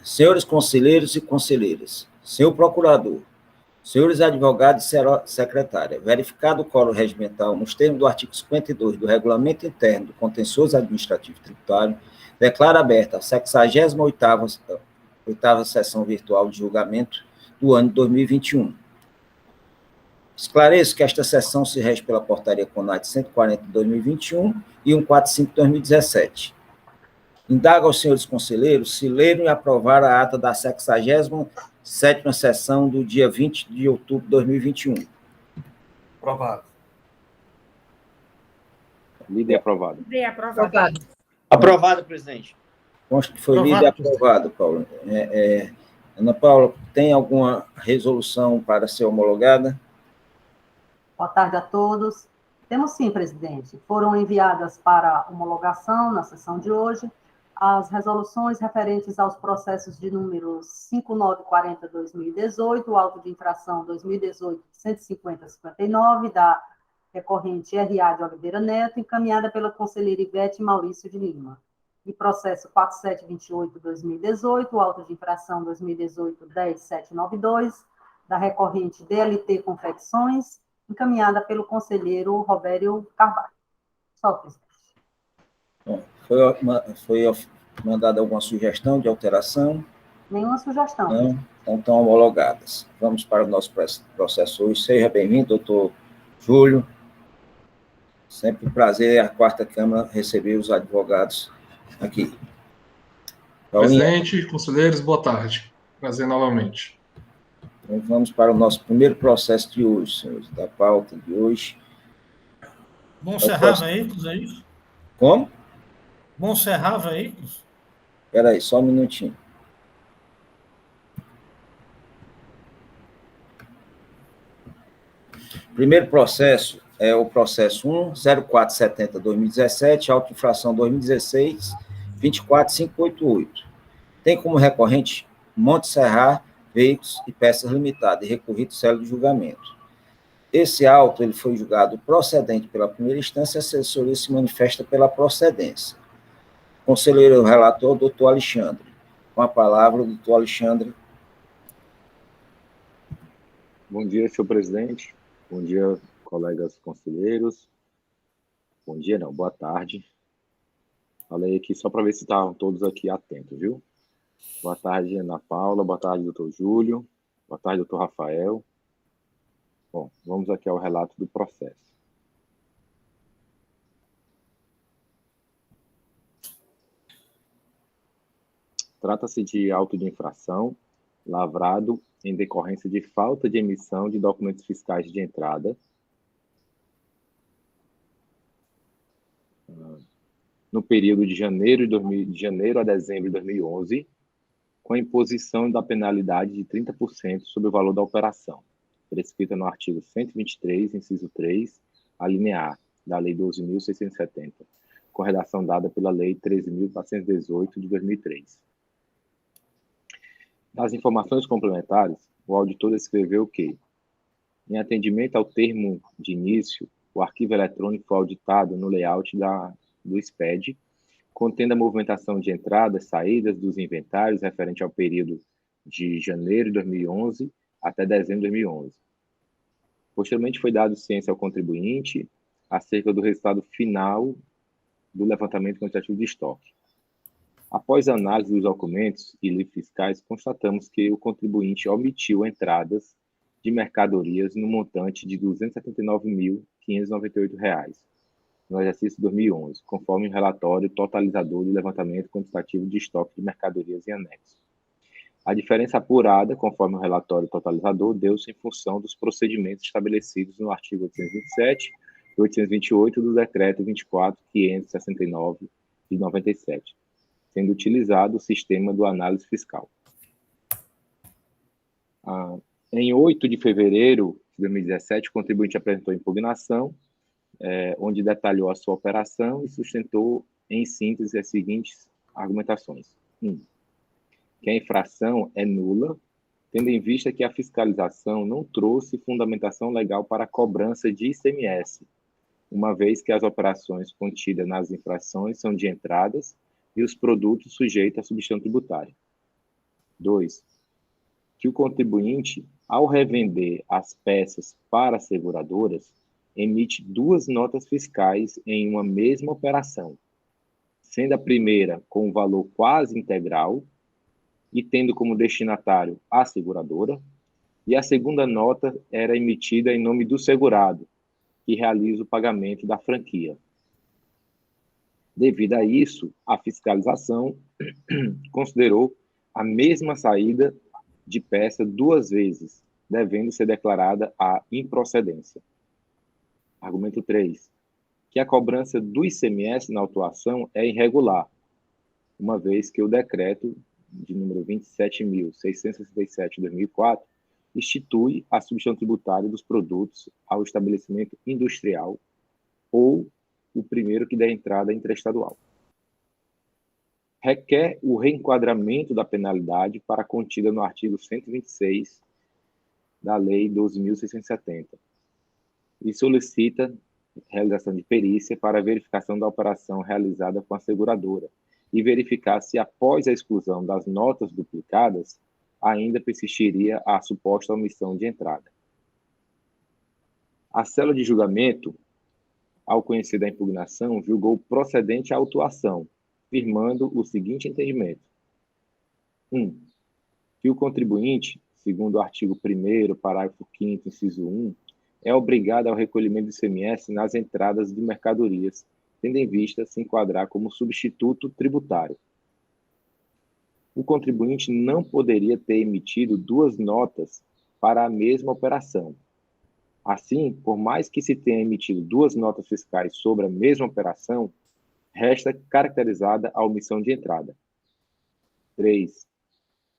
Senhores conselheiros e conselheiras, senhor procurador, senhores advogados e secretária, verificado o quórum regimental nos termos do artigo 52 do Regulamento Interno do Contencioso Administrativo Tributário, declaro aberta a 68ª sessão virtual de julgamento do ano de 2021. Esclareço que esta sessão se rege pela portaria CONAD 140 de 2021 e 145 de 2017. Indago aos senhores conselheiros se leram e aprovaram a ata da 67ª sessão do dia 20 de outubro de 2021. Aprovado. Lido e aprovado. Aprovado. Aprovado, presidente. Consta que foi lido e aprovado, Paulo. Ana Paula, tem alguma resolução para ser homologada? Boa tarde a todos. Temos sim, presidente. Foram enviadas para homologação na sessão de hoje as resoluções referentes aos processos de número 5940-2018, o auto de infração 2018-150-59, da recorrente R.A. de Oliveira Neto, encaminhada pela conselheira Ivete Maurício de Lima. E processo 4728-2018, o auto de infração 2018-10792, da recorrente DLT Confecções, encaminhada pelo conselheiro Robério Carvalho. Só, presidente. Bom, foi mandada alguma sugestão de alteração? Nenhuma sugestão. Não? Então, estão homologadas. Vamos para o nosso processo hoje. Seja bem-vindo, doutor Júlio. Sempre um prazer, a quarta Câmara, receber os advogados aqui. Presidente, conselheiros, boa tarde. Prazer novamente. Então, vamos para o nosso primeiro processo de hoje, senhores, da pauta de hoje. Monserrat Veículos, é isso? Como? Monserrat Veículos? Espera aí, só um minutinho. Primeiro processo é o processo 10470-2017, auto-infração 2016-24588. Tem como recorrente Monserrat Veículos e Peças Limitada, e recorrido célere de julgamento. Esse auto ele foi julgado procedente pela primeira instância, a assessoria se manifesta pela procedência. Conselheiro relator, doutor Alexandre. Com a palavra, doutor Alexandre. Bom dia, senhor presidente. Bom dia, colegas conselheiros. Bom dia, não, boa tarde. Falei aqui só para ver se estavam todos aqui atentos, viu? Boa tarde, Ana Paula. Boa tarde, doutor Júlio. Boa tarde, doutor Rafael. Bom, vamos aqui ao relato do processo. Trata-se de auto de infração lavrado em decorrência de falta de emissão de documentos fiscais de entrada no período de janeiro a dezembro de 2011, com a imposição da penalidade de 30% sobre o valor da operação, prescrita no artigo 123, inciso 3, a linha A, da Lei 12.670, com redação dada pela Lei 13.418, de 2003. Nas informações complementares, o auditor descreveu que, em atendimento ao termo de início, o arquivo eletrônico foi auditado no layout do SPED, contendo a movimentação de entradas e saídas dos inventários referente ao período de janeiro de 2011 até dezembro de 2011. Posteriormente, foi dado ciência ao contribuinte acerca do resultado final do levantamento quantitativo de estoque. Após a análise dos documentos e livros fiscais, constatamos que o contribuinte omitiu entradas de mercadorias no montante de R$ 279.598 no exercício 2011, conforme o relatório totalizador do levantamento quantitativo de estoque de mercadorias em anexo. A diferença apurada, conforme o relatório totalizador, deu-se em função dos procedimentos estabelecidos no artigo 827 e 828 do Decreto 24.569 de 97, sendo utilizado o sistema do análise fiscal. Em 8 de fevereiro de 2017, o contribuinte apresentou impugnação, onde detalhou a sua operação e sustentou, em síntese, as seguintes argumentações. 1. Que a infração é nula, tendo em vista que a fiscalização não trouxe fundamentação legal para a cobrança de ICMS, uma vez que as operações contidas nas infrações são de entradas e os produtos sujeitos à substituição tributária. 2. Que o contribuinte, ao revender as peças para as seguradoras, emite 2 notas fiscais em uma mesma operação, sendo a primeira com um valor quase integral e tendo como destinatário a seguradora, e a segunda nota era emitida em nome do segurado, que realiza o pagamento da franquia. Devido a isso, a fiscalização considerou a mesma saída de peça 2 vezes, devendo ser declarada a improcedência. Argumento 3. Que a cobrança do ICMS na autuação é irregular, uma vez que o decreto de número 27.667 de 2004 institui a substituição tributária dos produtos ao estabelecimento industrial ou o primeiro que der entrada interestadual. Requer o reenquadramento da penalidade para a contida no artigo 126 da Lei 12.670 e solicita realização de perícia para verificação da operação realizada com a seguradora e verificar se, após a exclusão das notas duplicadas, ainda persistiria a suposta omissão de entrada. A célula de julgamento, ao conhecer da impugnação, julgou procedente a autuação, firmando o seguinte entendimento. 1. Que o contribuinte, segundo o artigo 1º, parágrafo 5º, inciso 1, é obrigado ao recolhimento do ICMS nas entradas de mercadorias, tendo em vista se enquadrar como substituto tributário. O contribuinte não poderia ter emitido 2 notas para a mesma operação. Assim, por mais que se tenha emitido 2 notas fiscais sobre a mesma operação, resta caracterizada a omissão de entrada. 3.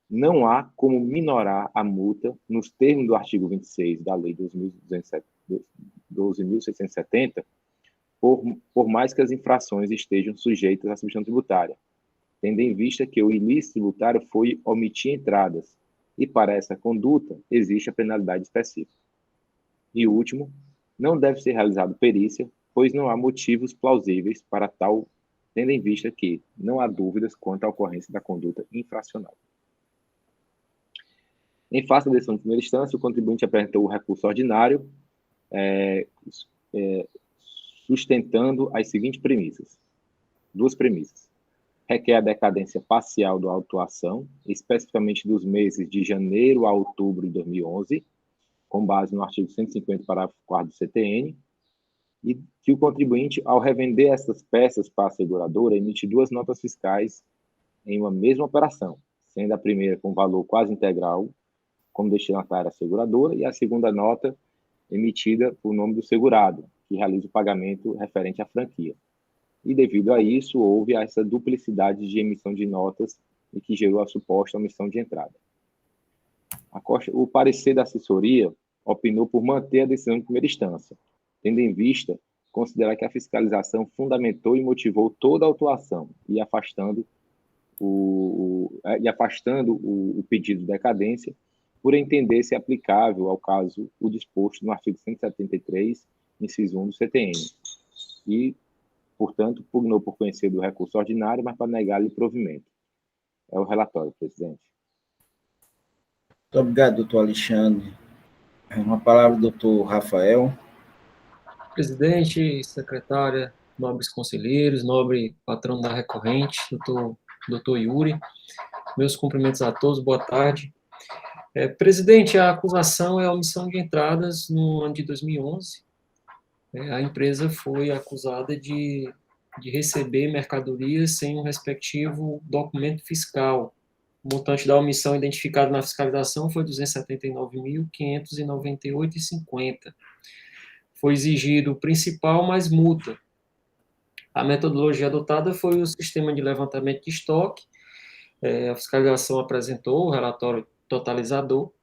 Não há como minorar a multa nos termos do artigo 26 da Lei 12.670, por mais que as infrações estejam sujeitas à substituição tributária, tendo em vista que o ilícito tributário foi omitir entradas, e para essa conduta existe a penalidade específica. E último, não deve ser realizada perícia, pois não há motivos plausíveis para tal, tendo em vista que não há dúvidas quanto à ocorrência da conduta infracional. Em face da decisão de primeira instância, o contribuinte apresentou o recurso ordinário, sustentando as seguintes premissas. 2 premissas. Requer a decadência parcial da autuação, especificamente dos meses de janeiro a outubro de 2011, com base no artigo 150, parágrafo 4 do CTN, e que o contribuinte, ao revender essas peças para a seguradora, emite 2 notas fiscais em uma mesma operação, sendo a primeira com valor quase integral, como destinatária a seguradora, e a segunda nota emitida por nome do segurado, que realiza o pagamento referente à franquia. E, devido a isso, houve essa duplicidade de emissão de notas e que gerou a suposta omissão de entrada. O parecer da assessoria opinou por manter a decisão de primeira instância, tendo em vista considerar que a fiscalização fundamentou e motivou toda a autuação e afastando o pedido de decadência por entender-se aplicável ao caso o disposto no artigo 173, inciso 1 do CTN, e, portanto, pugnou por conhecer do recurso ordinário, mas para negar-lhe provimento. É o relatório, presidente. Muito obrigado, doutor Alexandre. Uma palavra do doutor Rafael. Presidente, secretária, nobres conselheiros, nobre patrão da recorrente, doutor Yuri, meus cumprimentos a todos, boa tarde. Presidente, a acusação é a omissão de entradas no ano de 2011. A empresa foi acusada de receber mercadorias sem o respectivo documento fiscal. O montante da omissão identificado na fiscalização foi R$ 279.598,50. Foi exigido o principal mais multa. A metodologia adotada foi o sistema de levantamento de estoque. A fiscalização apresentou o relatório totalizador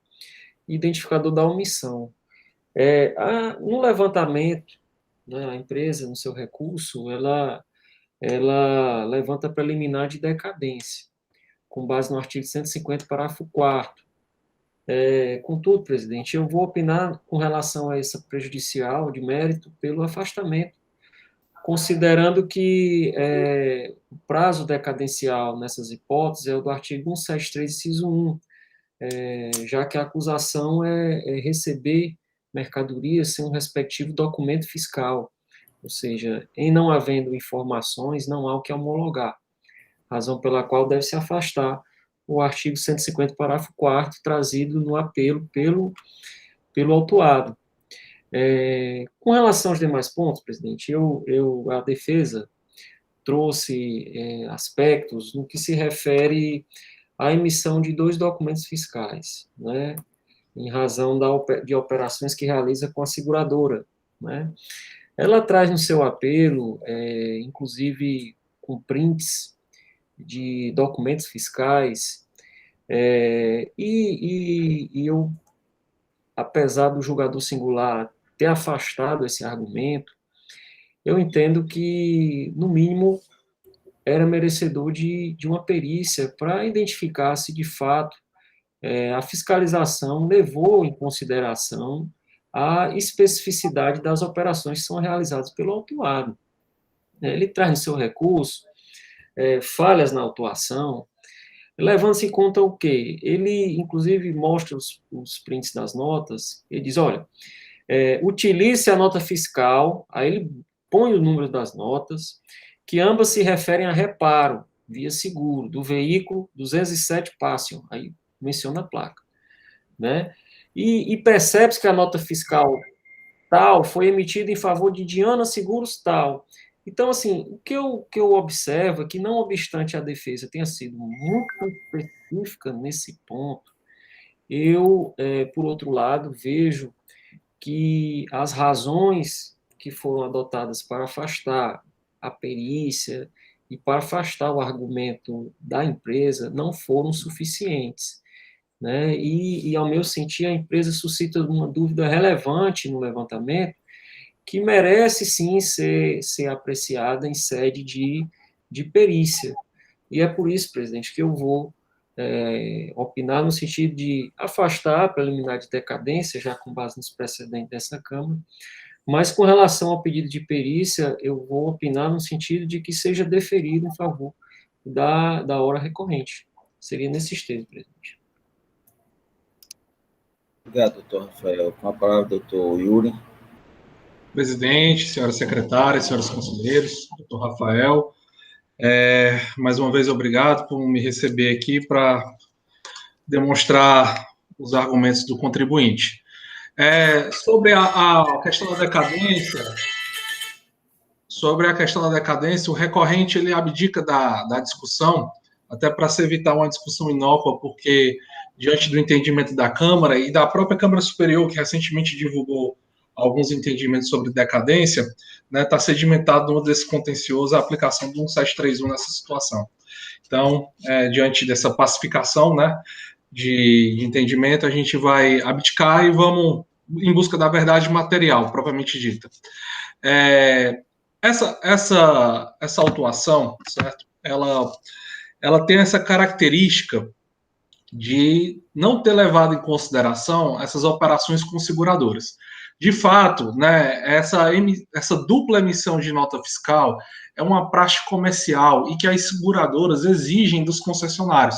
e identificador da omissão. No levantamento, né, a empresa, no seu recurso, ela levanta preliminar de decadência, com base no artigo 150, parágrafo 4º. Contudo, presidente, eu vou opinar com relação a essa prejudicial de mérito pelo afastamento considerando que o prazo decadencial nessas hipóteses é o do artigo 173, inciso 1, já que a acusação é receber mercadorias sem um respectivo documento fiscal, ou seja, em não havendo informações, não há o que homologar, razão pela qual deve se afastar o artigo 150, parágrafo 4º, trazido no apelo pelo autuado. Com relação aos demais pontos, presidente, a defesa trouxe aspectos no que se refere à emissão de 2 documentos fiscais, né, em razão de operações que realiza com a seguradora, né. Ela traz no seu apelo, inclusive com prints de documentos fiscais, e eu, apesar do julgador singular ter afastado esse argumento, eu entendo que, no mínimo, era merecedor de uma perícia para identificar se, de fato, a fiscalização levou em consideração a especificidade das operações que são realizadas pelo autuado. Ele traz no seu recurso falhas na autuação, levando-se em conta o quê? Ele, inclusive, mostra os prints das notas, ele diz, olha, utilize a nota fiscal, aí ele põe o número das notas, que ambas se referem a reparo, via seguro, do veículo 207 Passion, aí menciona a placa, né? E percebe-se que a nota fiscal tal foi emitida em favor de Diana Seguros tal. Então, assim, o que eu observo é que, não obstante a defesa tenha sido muito específica nesse ponto, eu, por outro lado, vejo que as razões que foram adotadas para afastar a perícia e para afastar o argumento da empresa não foram suficientes, né? E ao meu sentir, a empresa suscita uma dúvida relevante no levantamento que merece, sim, ser apreciada em sede de perícia. E é por isso, presidente, que eu vou opinar no sentido de afastar a preliminar de decadência, já com base nos precedentes dessa Câmara, mas com relação ao pedido de perícia, eu vou opinar no sentido de que seja deferido em favor da hora recorrente. Seria nesses termos, presidente. Obrigado, doutor Rafael. Com a palavra, doutor Yuri. Presidente, senhoras secretárias, senhores conselheiros, doutor Rafael, mais uma vez obrigado por me receber aqui para demonstrar os argumentos do contribuinte. Sobre a questão da decadência, o recorrente ele abdica da discussão, até para se evitar uma discussão inócua, porque diante do entendimento da Câmara e da própria Câmara Superior, que recentemente divulgou alguns entendimentos sobre decadência, né, está sedimentado no descontencioso a aplicação do 1731 nessa situação. Então, diante dessa pacificação, né, de entendimento, a gente vai abdicar e vamos em busca da verdade material, propriamente dita. Essa autuação, certo? Ela tem essa característica de não ter levado em consideração essas operações com seguradoras. De fato, né, essa dupla emissão de nota fiscal é uma prática comercial e que as seguradoras exigem dos concessionários.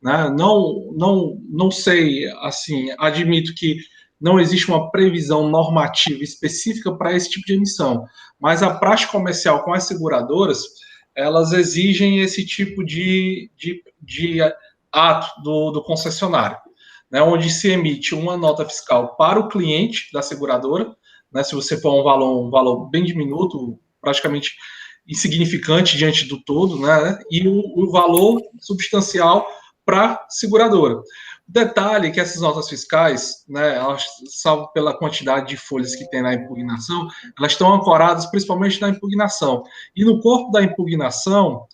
Né? Não sei, assim, admito que não existe uma previsão normativa específica para esse tipo de emissão, mas a prática comercial com as seguradoras, elas exigem esse tipo de ato do concessionário, né, onde se emite uma nota fiscal para o cliente da seguradora, né, se você for um valor bem diminuto, praticamente insignificante diante do todo, né, e o valor substancial para a seguradora. O detalhe é que essas notas fiscais, né, elas, salvo pela quantidade de folhas que tem na impugnação, elas estão ancoradas principalmente na impugnação. E no corpo da impugnação,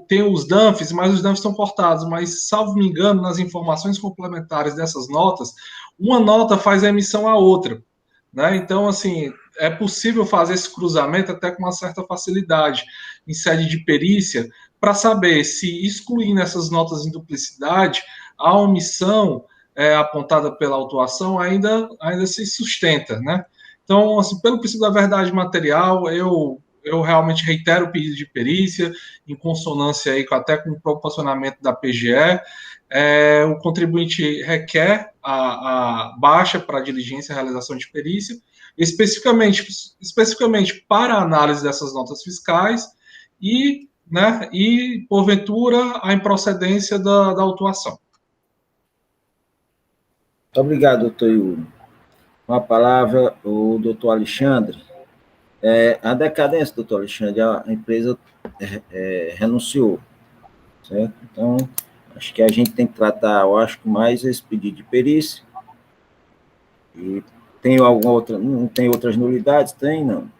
tem os DANFs, mas os DANFs estão cortados, mas, salvo me engano, nas informações complementares dessas notas, uma nota faz a emissão à outra, né? Então, assim, é possível fazer esse cruzamento até com uma certa facilidade em sede de perícia, para saber se, excluindo essas notas em duplicidade, a omissão apontada pela autuação ainda se sustenta, né? Então, assim, pelo princípio da verdade material, eu realmente reitero o pedido de perícia, em consonância aí até com o proporcionamento da PGE. O contribuinte requer a baixa para diligência e realização de perícia, especificamente para a análise dessas notas fiscais e porventura, a improcedência da autuação. Muito obrigado, doutor Yuri. Com a palavra, o doutor Alexandre. A decadência, doutor Alexandre, a empresa renunciou, certo? Então, acho que a gente tem que tratar, eu acho que mais esse pedido de perícia. E tem alguma outra, não tem outras nulidades? Tem, não?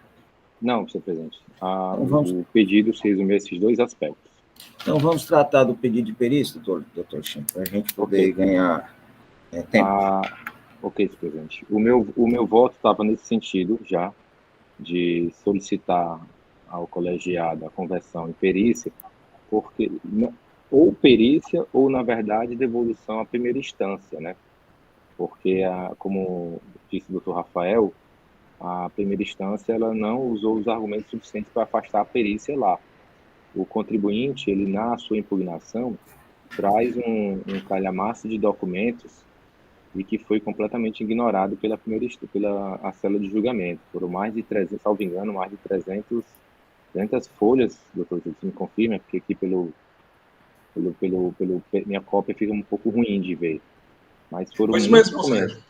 Não, senhor presidente. Então, O pedido se resume a esses dois aspectos. Então, vamos tratar do pedido de perícia, doutor Alexandre, para a gente poder ganhar tempo. Ok, senhor presidente. O meu voto estava nesse sentido já, de solicitar ao colegiado a conversão em perícia, porque ou perícia ou, na verdade, devolução à primeira instância, né? Porque, como disse o doutor Rafael, a primeira instância ela não usou os argumentos suficientes para afastar a perícia lá. O contribuinte, ele na sua impugnação, traz um calhamaço de documentos e que foi completamente ignorado pela a cela de julgamento. Foram mais de 300, salvo engano, mais de 300 folhas, doutor, você me confirma, porque aqui minha cópia fica um pouco ruim de ver. Mas foram muitos documentos.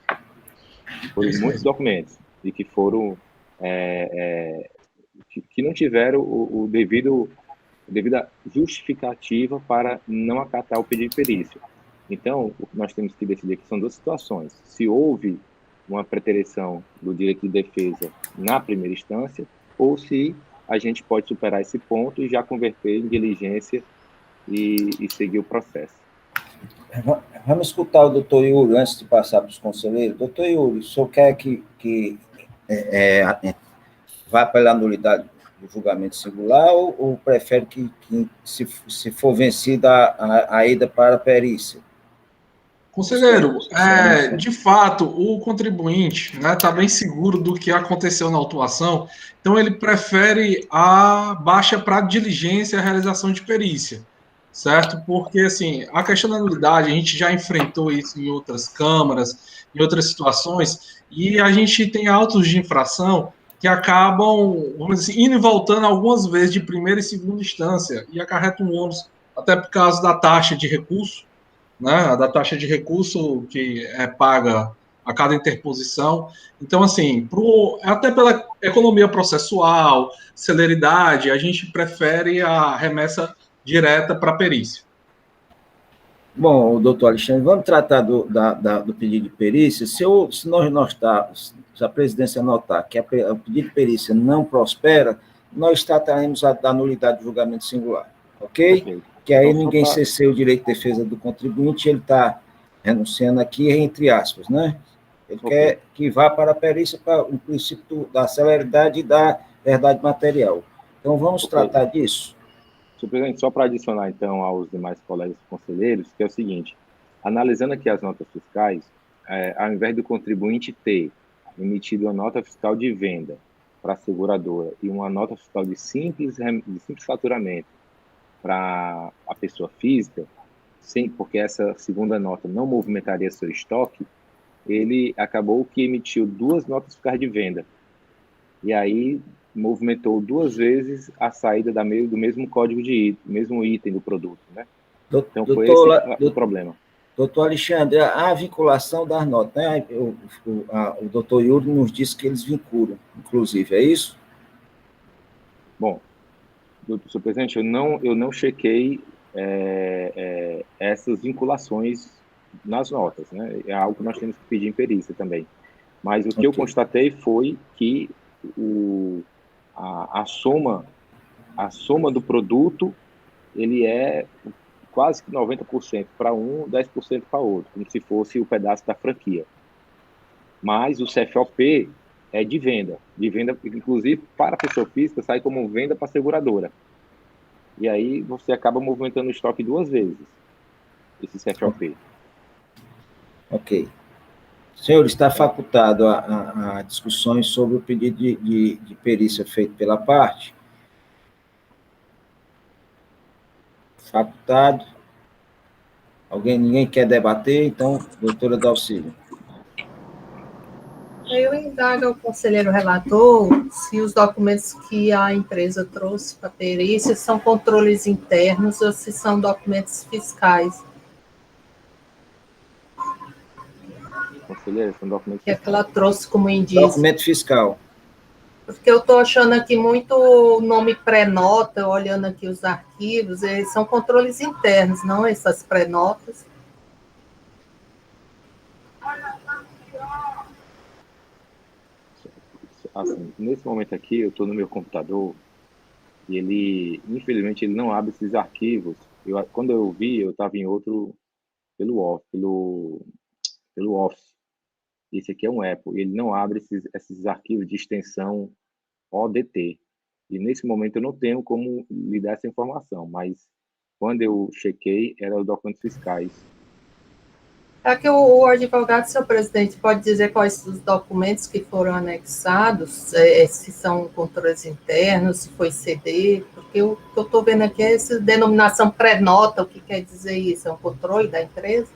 Foram muitos documentos e que foram que não tiveram o devida justificativa para não acatar o pedido de perícia. Então, o que nós temos que decidir aqui são duas situações. Se houve uma preterição do direito de defesa na primeira instância, ou se a gente pode superar esse ponto e já converter em diligência e seguir o processo. Vamos escutar o doutor Yuri antes de passar para os conselheiros. Doutor Yuri, o senhor quer que vá pela nulidade do julgamento singular ou prefere que se for vencida a ida para a perícia? Conselheiro, de fato, o contribuinte está bem seguro do que aconteceu na autuação, então ele prefere a baixa para diligência e a realização de perícia, certo? Porque, assim, a questão da nulidade, a gente já enfrentou isso em outras câmaras, em outras situações, e a gente tem autos de infração que acabam, vamos dizer assim, indo e voltando algumas vezes de primeira e segunda instância, e acarretam um ônus, até por causa da taxa de recurso, né, da taxa de recurso que é paga a cada interposição. Então, assim, até pela economia processual, celeridade, a gente prefere a remessa direta para a perícia. Bom, doutor Alexandre, vamos tratar do pedido de perícia. Se a presidência notar que o pedido de perícia não prospera, nós trataremos da nulidade do julgamento singular, ok? Que aí então, ninguém cesseia o direito de defesa do contribuinte, ele está renunciando aqui, entre aspas, né? Ele quer que vá para a perícia para o princípio da celeridade e da verdade material. Então, vamos tratar disso. Senhor presidente, só para adicionar, então, aos demais colegas conselheiros, que é o seguinte, analisando aqui as notas fiscais, ao invés do contribuinte ter emitido uma nota fiscal de venda para a seguradora e uma nota fiscal de simples faturamento para a pessoa física, porque essa segunda nota não movimentaria seu estoque, ele acabou que emitiu 2 notas fiscais de venda. E aí movimentou 2 vezes a saída do mesmo código mesmo item do produto, né? Então foi esse o problema. Doutor Alexandre, a vinculação das notas, né? O doutor Yuri nos disse que eles vinculam, inclusive, é isso? Bom, senhor presidente, eu não chequei essas vinculações nas notas, né? É algo que nós temos que pedir em perícia também. Mas o que eu constatei foi que a soma do produto, ele é quase que 90% para um, 10% para outro, como se fosse o pedaço da franquia. Mas o CFOP é de venda, inclusive para a pessoa física, sai como venda para a seguradora. E aí você acaba movimentando o estoque 2 vezes, esse CFOP. Ok. Senhores, está facultado a discussões sobre o pedido de perícia feito pela parte. Facultado. Ninguém quer debater? Então, doutora Dalcília. Eu indago ao conselheiro relator se os documentos que a empresa trouxe para perícia são controles internos ou se são documentos fiscais. Conselheiro, são documentos Que é que ela trouxe como indício. Documento fiscal. Porque eu estou achando aqui muito nome pré-nota, olhando aqui os arquivos, eles são controles internos, não essas pré-notas. Assim, nesse momento aqui, eu estou no meu computador e ele, infelizmente, ele não abre esses arquivos. Quando eu vi, eu estava em outro, pelo Office. Esse aqui é um Apple, ele não abre esses arquivos de extensão ODT. E nesse momento eu não tenho como lhe dar essa informação, mas quando eu chequei, eram os documentos fiscais. É que o advogado, seu presidente, pode dizer quais os documentos que foram anexados, se são controles internos, se foi CD, porque o que eu estou vendo aqui é essa denominação pré-nota, o que quer dizer isso? É um controle da empresa?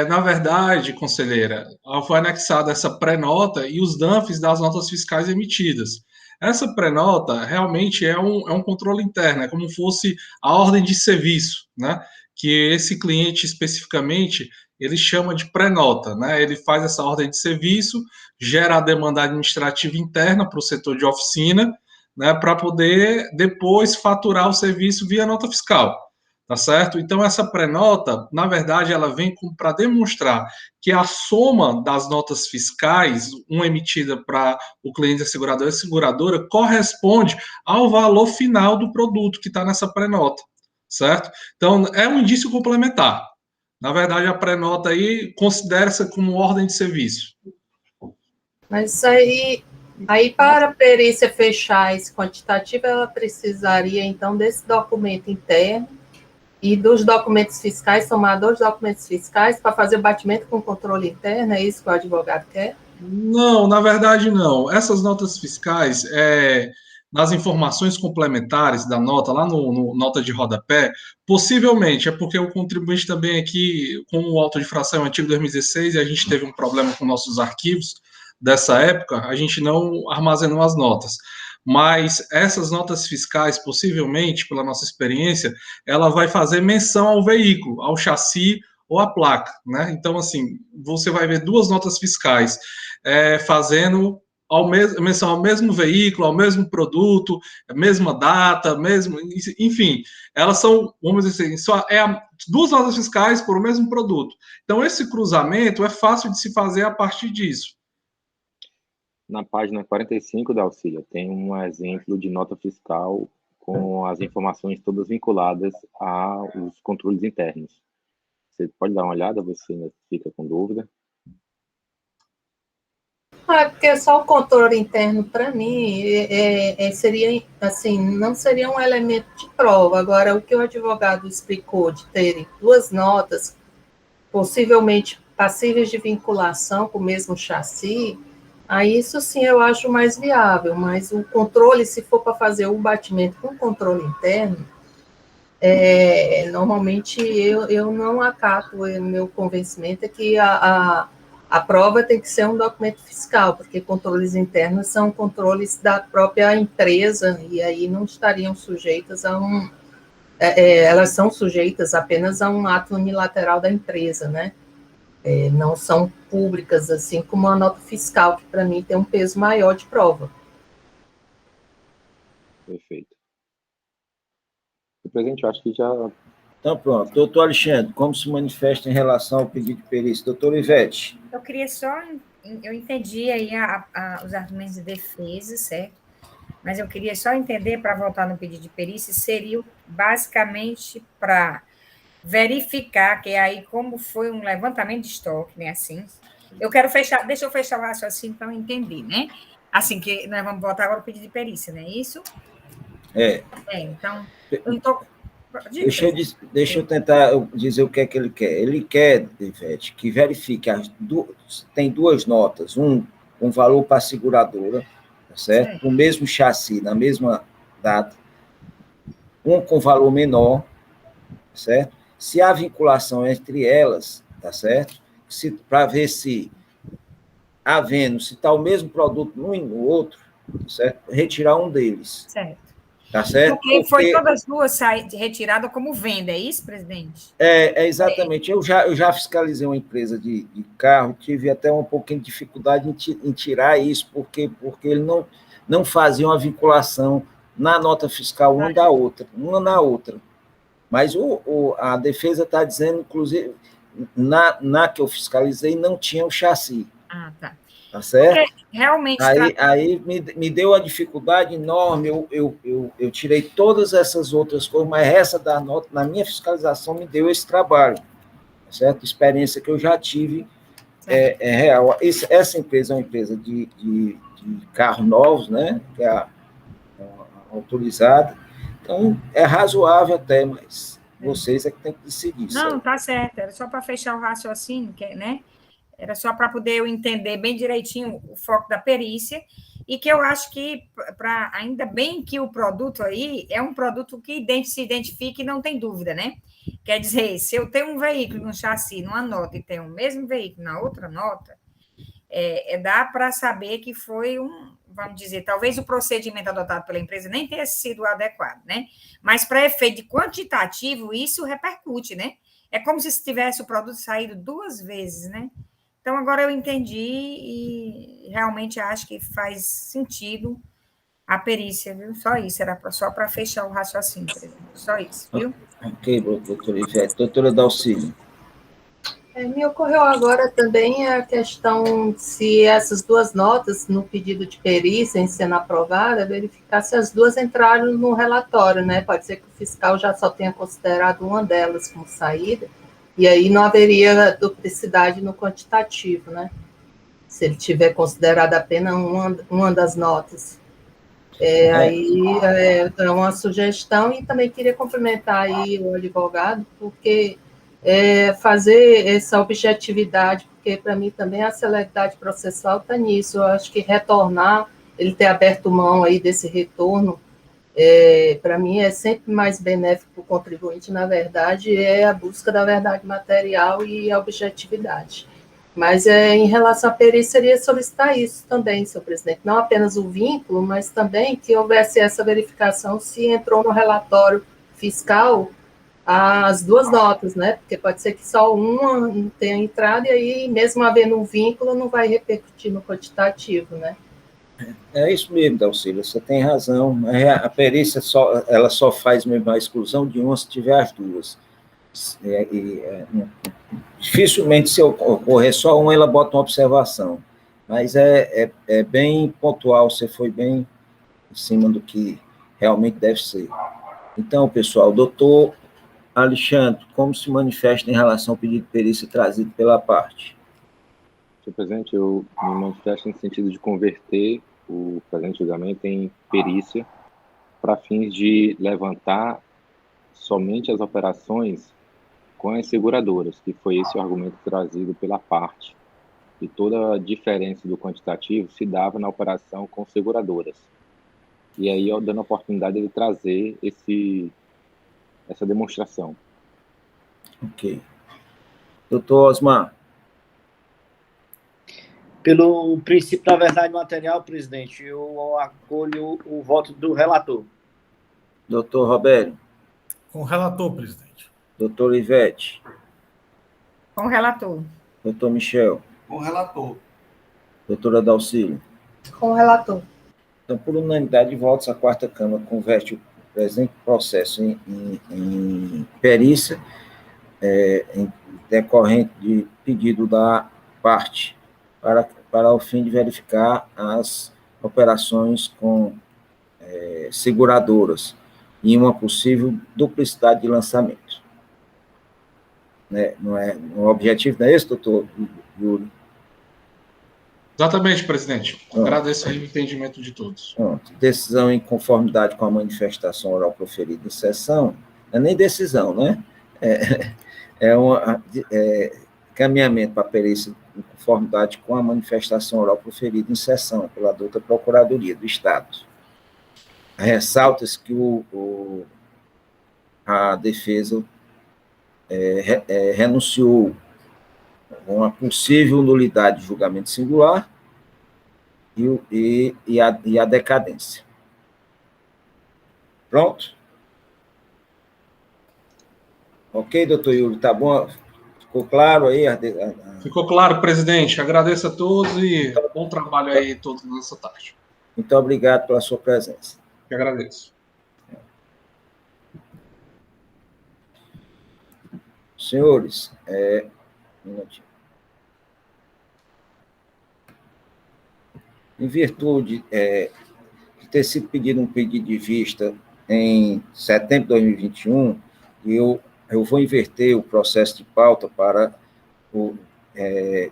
Na verdade, conselheira, foi anexada essa pré-nota e os DANFs das notas fiscais emitidas. Essa pré-nota realmente é um controle interno, é como fosse a ordem de serviço, né? Que esse cliente especificamente ele chama de pré-nota, né? Ele faz essa ordem de serviço, gera a demanda administrativa interna para o setor de oficina, né? Para poder depois faturar o serviço via nota fiscal. Tá certo? Então, essa pré-nota, na verdade, ela vem para demonstrar que a soma das notas fiscais, uma emitida para o cliente assegurador e seguradora, corresponde ao valor final do produto que está nessa pré-nota, certo? Então, é um indício complementar. Na verdade, a pré-nota aí considera-se como ordem de serviço. Mas aí para a perícia fechar esse quantitativo, ela precisaria, então, desse documento interno e dos documentos fiscais, somar 2 documentos fiscais para fazer o batimento com controle interno, é isso que o advogado quer? Não, na verdade não. Essas notas fiscais, nas informações complementares da nota, lá no nota de rodapé, possivelmente é porque o contribuinte também aqui, como o auto de infração é antigo 2016 e a gente teve um problema com nossos arquivos dessa época, a gente não armazenou as notas. Mas essas notas fiscais, possivelmente, pela nossa experiência, ela vai fazer menção ao veículo, ao chassi ou à placa, né? Então, assim, você vai ver 2 notas fiscais fazendo menção ao mesmo veículo, ao mesmo produto, a mesma data, enfim, elas são, vamos dizer assim, 2 notas fiscais por o mesmo produto. Então, esse cruzamento é fácil de se fazer a partir disso. Na página 45 da Auxília, tem um exemplo de nota fiscal com as informações todas vinculadas aos controles internos. Você pode dar uma olhada, você ainda fica com dúvida? Porque só o controle interno, para mim, seria, assim, não seria um elemento de prova. Agora, o que o advogado explicou de terem 2 notas, possivelmente passíveis de vinculação com o mesmo chassi, aí isso sim eu acho mais viável, mas o controle, se for para fazer o batimento com controle interno, normalmente eu não acato, o meu convencimento é que a prova tem que ser um documento fiscal, porque controles internos são controles da própria empresa, e aí não estariam sujeitas a elas são sujeitas apenas a um ato unilateral da empresa, né? Não são públicas, assim como a nota fiscal, que para mim tem um peso maior de prova. Perfeito. Presidente, eu acho que já... Então, pronto. Doutor Alexandre, como se manifesta em relação ao pedido de perícia? Doutor Ivete. Eu queria só... Eu entendi aí os argumentos de defesa, certo? Mas eu queria só entender, para voltar no pedido de perícia, seria basicamente para verificar que aí, como foi um levantamento de estoque, né, assim, deixa eu fechar o raciocínio para eu entender, né? Assim, que nós vamos voltar agora ao pedido de perícia, não é isso? É. Então, Deixa eu tentar dizer o que é que ele quer. Ele quer, Ivete, que verifique tem duas notas, um valor para a seguradora, tá certo? O mesmo chassi, na mesma data, um com valor menor, certo? Se há vinculação entre elas, tá certo? Para ver se se está o mesmo produto num e no outro, certo? Retirar um deles. Certo. Tá certo? Porque foi todas as duas retiradas como venda, é isso, presidente? Exatamente. Eu já fiscalizei uma empresa de carro, tive até um pouquinho de dificuldade em tirar isso, porque ele não fazia uma vinculação na nota fiscal uma na outra. Mas a defesa está dizendo, inclusive, na que eu fiscalizei, não tinha o chassi. Ah, tá. Tá certo? Porque realmente... Aí me deu uma dificuldade enorme, eu tirei todas essas outras coisas, mas essa da nota, na minha fiscalização, me deu esse trabalho, tá certo? Experiência que eu já tive é real. Essa empresa é uma empresa de carros novos, né? Que é a autorizada, então é razoável até, mas vocês é que tem que decidir. Não, tá certo, era só para fechar o raciocínio, né? Era só para poder eu entender bem direitinho o foco da perícia, e que eu acho que, ainda bem que o produto aí é um produto que se identifica e não tem dúvida, né? Quer dizer, se eu tenho um veículo no chassi, numa nota, e tenho o mesmo veículo na outra nota, dá para saber que foi vamos dizer, talvez o procedimento adotado pela empresa nem tenha sido adequado, né? Mas para efeito quantitativo, isso repercute, né? É como se tivesse o produto saído 2 vezes, né? Então, agora eu entendi e realmente acho que faz sentido a perícia, viu? Só isso, era só para fechar o raciocínio, presidente. Só isso, viu? Ok, doutora Ivete. Doutora Dalcília. Me ocorreu agora também a questão se essas duas notas no pedido de perícia em sendo aprovada, verificar se as duas entraram no relatório, né? Pode ser que o fiscal já só tenha considerado uma delas como saída, e aí não haveria duplicidade no quantitativo, né? Se ele tiver considerado apenas uma das notas. Aí é uma sugestão, e também queria cumprimentar aí o advogado, porque fazer essa objetividade, porque para mim também a celeridade processual está nisso. Eu acho que retornar, ele ter aberto mão aí desse retorno, para mim é sempre mais benéfico para o contribuinte, na verdade, é a busca da verdade material e a objetividade. Mas em relação à perícia, seria solicitar isso também, senhor presidente, não apenas o vínculo, mas também que houvesse essa verificação se entrou no relatório fiscal as duas notas, né? Porque pode ser que só uma tenha entrado, e aí, mesmo havendo um vínculo, não vai repercutir no quantitativo, né? É isso mesmo, Dalcília, você tem razão. A perícia ela só faz mesmo a exclusão de uma se tiver as duas. Dificilmente, se ocorrer só uma, ela bota uma observação. Mas é bem pontual, você foi bem em cima do que realmente deve ser. Então, pessoal, doutor Alexandre, como se manifesta em relação ao pedido de perícia trazido pela parte? Senhor presidente, eu me manifesto no sentido de converter o presente julgamento em perícia para fins de levantar somente as operações com as seguradoras, que foi esse o argumento trazido pela parte. E toda a diferença do quantitativo se dava na operação com seguradoras. E aí, eu dando a oportunidade de trazer essa demonstração. Ok. Doutor Osmar. Pelo princípio da verdade material, presidente, eu acolho o voto do relator. Doutor Robério. Com o relator, presidente. Doutor Ivete. Com o relator. Doutor Michel. Com o relator. Doutora Dalcília. Com o relator. Então, por unanimidade de votos, a quarta Câmara converte o presente processo em perícia, decorrente de pedido da parte, para o fim de verificar as operações com seguradoras e uma possível duplicidade de lançamento. O objetivo não é esse, doutor Yuri? Exatamente, presidente. Agradeço aí o entendimento de todos. Pronto. Decisão em conformidade com a manifestação oral proferida em sessão, não é nem decisão, né? É um caminhamento para perícia em conformidade com a manifestação oral proferida em sessão pela douta Procuradoria do Estado. Ressalta-se que a defesa renunciou a uma possível nulidade de julgamento singular e a decadência. Pronto? Ok, doutor Yuri, tá bom? Ficou claro aí? Ficou claro, presidente. Agradeço a todos e bom trabalho aí todos nessa tarde. Muito obrigado pela sua presença. Eu agradeço. Senhores, um minutinho. Em virtude de ter sido pedido um pedido de vista em setembro de 2021, eu vou inverter o processo de pauta para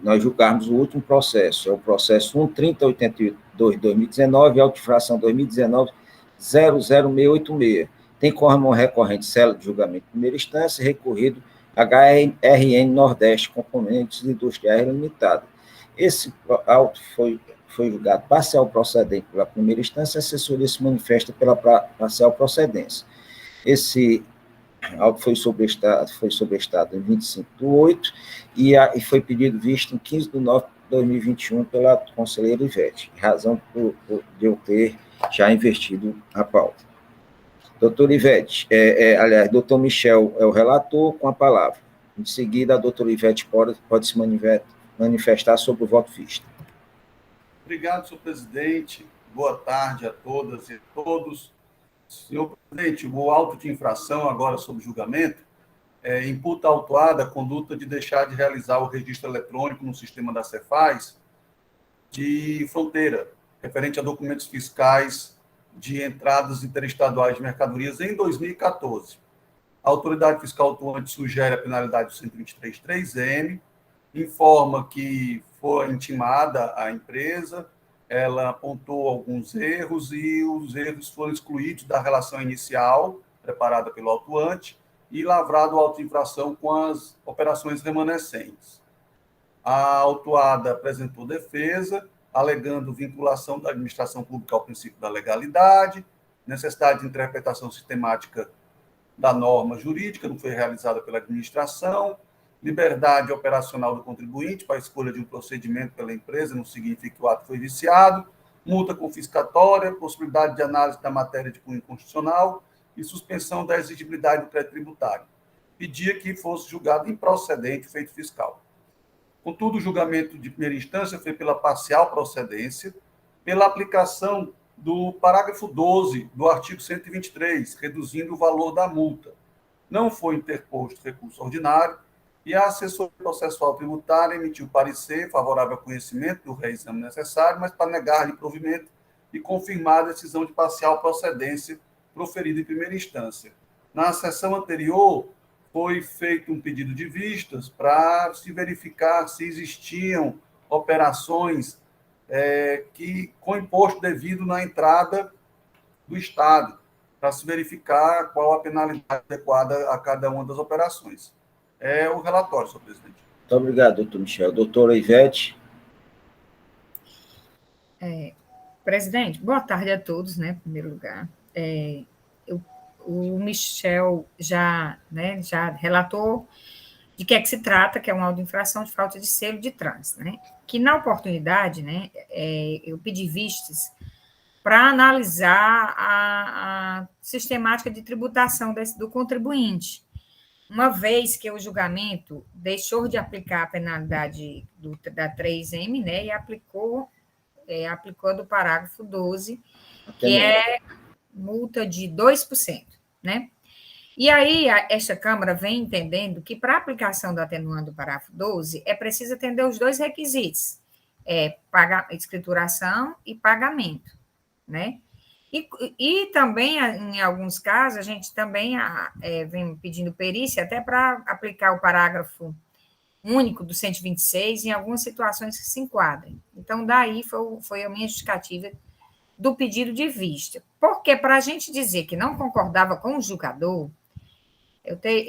nós julgarmos o último processo, é o processo 13082 de 2019, auto-infração 2019 00686. Tem como recorrente célula de julgamento de primeira instância, recorrido HRN Nordeste, Componentes Industriais Limitada. Esse auto foi julgado parcial procedente pela primeira instância, a assessoria se manifesta pela parcial procedência. Esse auto foi sobrestado em 25/8 e foi pedido vista em 15/9/2021 pela conselheira Ivete, razão de eu ter já invertido a pauta. Doutora Ivete, aliás, doutor Michel é o relator, com a palavra. Em seguida, a doutora Ivete pode se manifestar sobre o voto vista. Obrigado, senhor presidente. Boa tarde a todas e todos. Senhor presidente, o auto de infração, agora sob julgamento, imputa à autuada a conduta de deixar de realizar o registro eletrônico no sistema da Cefaz de fronteira, referente a documentos fiscais de entradas interestaduais de mercadorias em 2014. A autoridade fiscal atuante sugere a penalidade do 123.3M, informa que foi intimada a empresa, ela apontou alguns erros e os erros foram excluídos da relação inicial, preparada pelo autuante, e lavrado o auto de infração com as operações remanescentes. A autuada apresentou defesa, alegando vinculação da administração pública ao princípio da legalidade, necessidade de interpretação sistemática da norma jurídica, não foi realizada pela administração, liberdade operacional do contribuinte para a escolha de um procedimento pela empresa, não significa que o ato foi viciado, multa confiscatória, possibilidade de análise da matéria de cunho constitucional e suspensão da exigibilidade do crédito tributário. Pedia que fosse julgado improcedente o feito fiscal. Contudo, o julgamento de primeira instância foi pela parcial procedência, pela aplicação do parágrafo 12 do artigo 123, reduzindo o valor da multa. Não foi interposto recurso ordinário, e a assessoria processual tributária emitiu parecer favorável ao conhecimento do reexame necessário, mas para negar-lhe provimento e confirmar a decisão de parcial procedência proferida em primeira instância. Na sessão anterior, foi feito um pedido de vistas para se verificar se existiam operações com imposto devido na entrada do Estado, para se verificar qual a penalidade adequada a cada uma das operações. É o relatório, senhor presidente. Muito obrigado, doutor Michel. Doutora Ivete. Presidente, boa tarde a todos, né, em primeiro lugar. O Michel já relatou de que é que se trata, que é uma auto-infração de falta de selo de trânsito, né? Que na oportunidade, né, eu pedi vistas para analisar a sistemática de tributação do contribuinte, uma vez que o julgamento deixou de aplicar a penalidade da 3M, né, e aplicou do parágrafo 12, que é multa de 2%, né? E aí, esta Câmara vem entendendo que, para a aplicação do atenuante do parágrafo 12, é preciso atender os dois requisitos, escrituração e pagamento, né? E também, em alguns casos, a gente também vem pedindo perícia até para aplicar o parágrafo único do 126 em algumas situações que se enquadrem. Então, daí foi a minha justificativa do pedido de vista. Porque, para a gente dizer que não concordava com o julgador,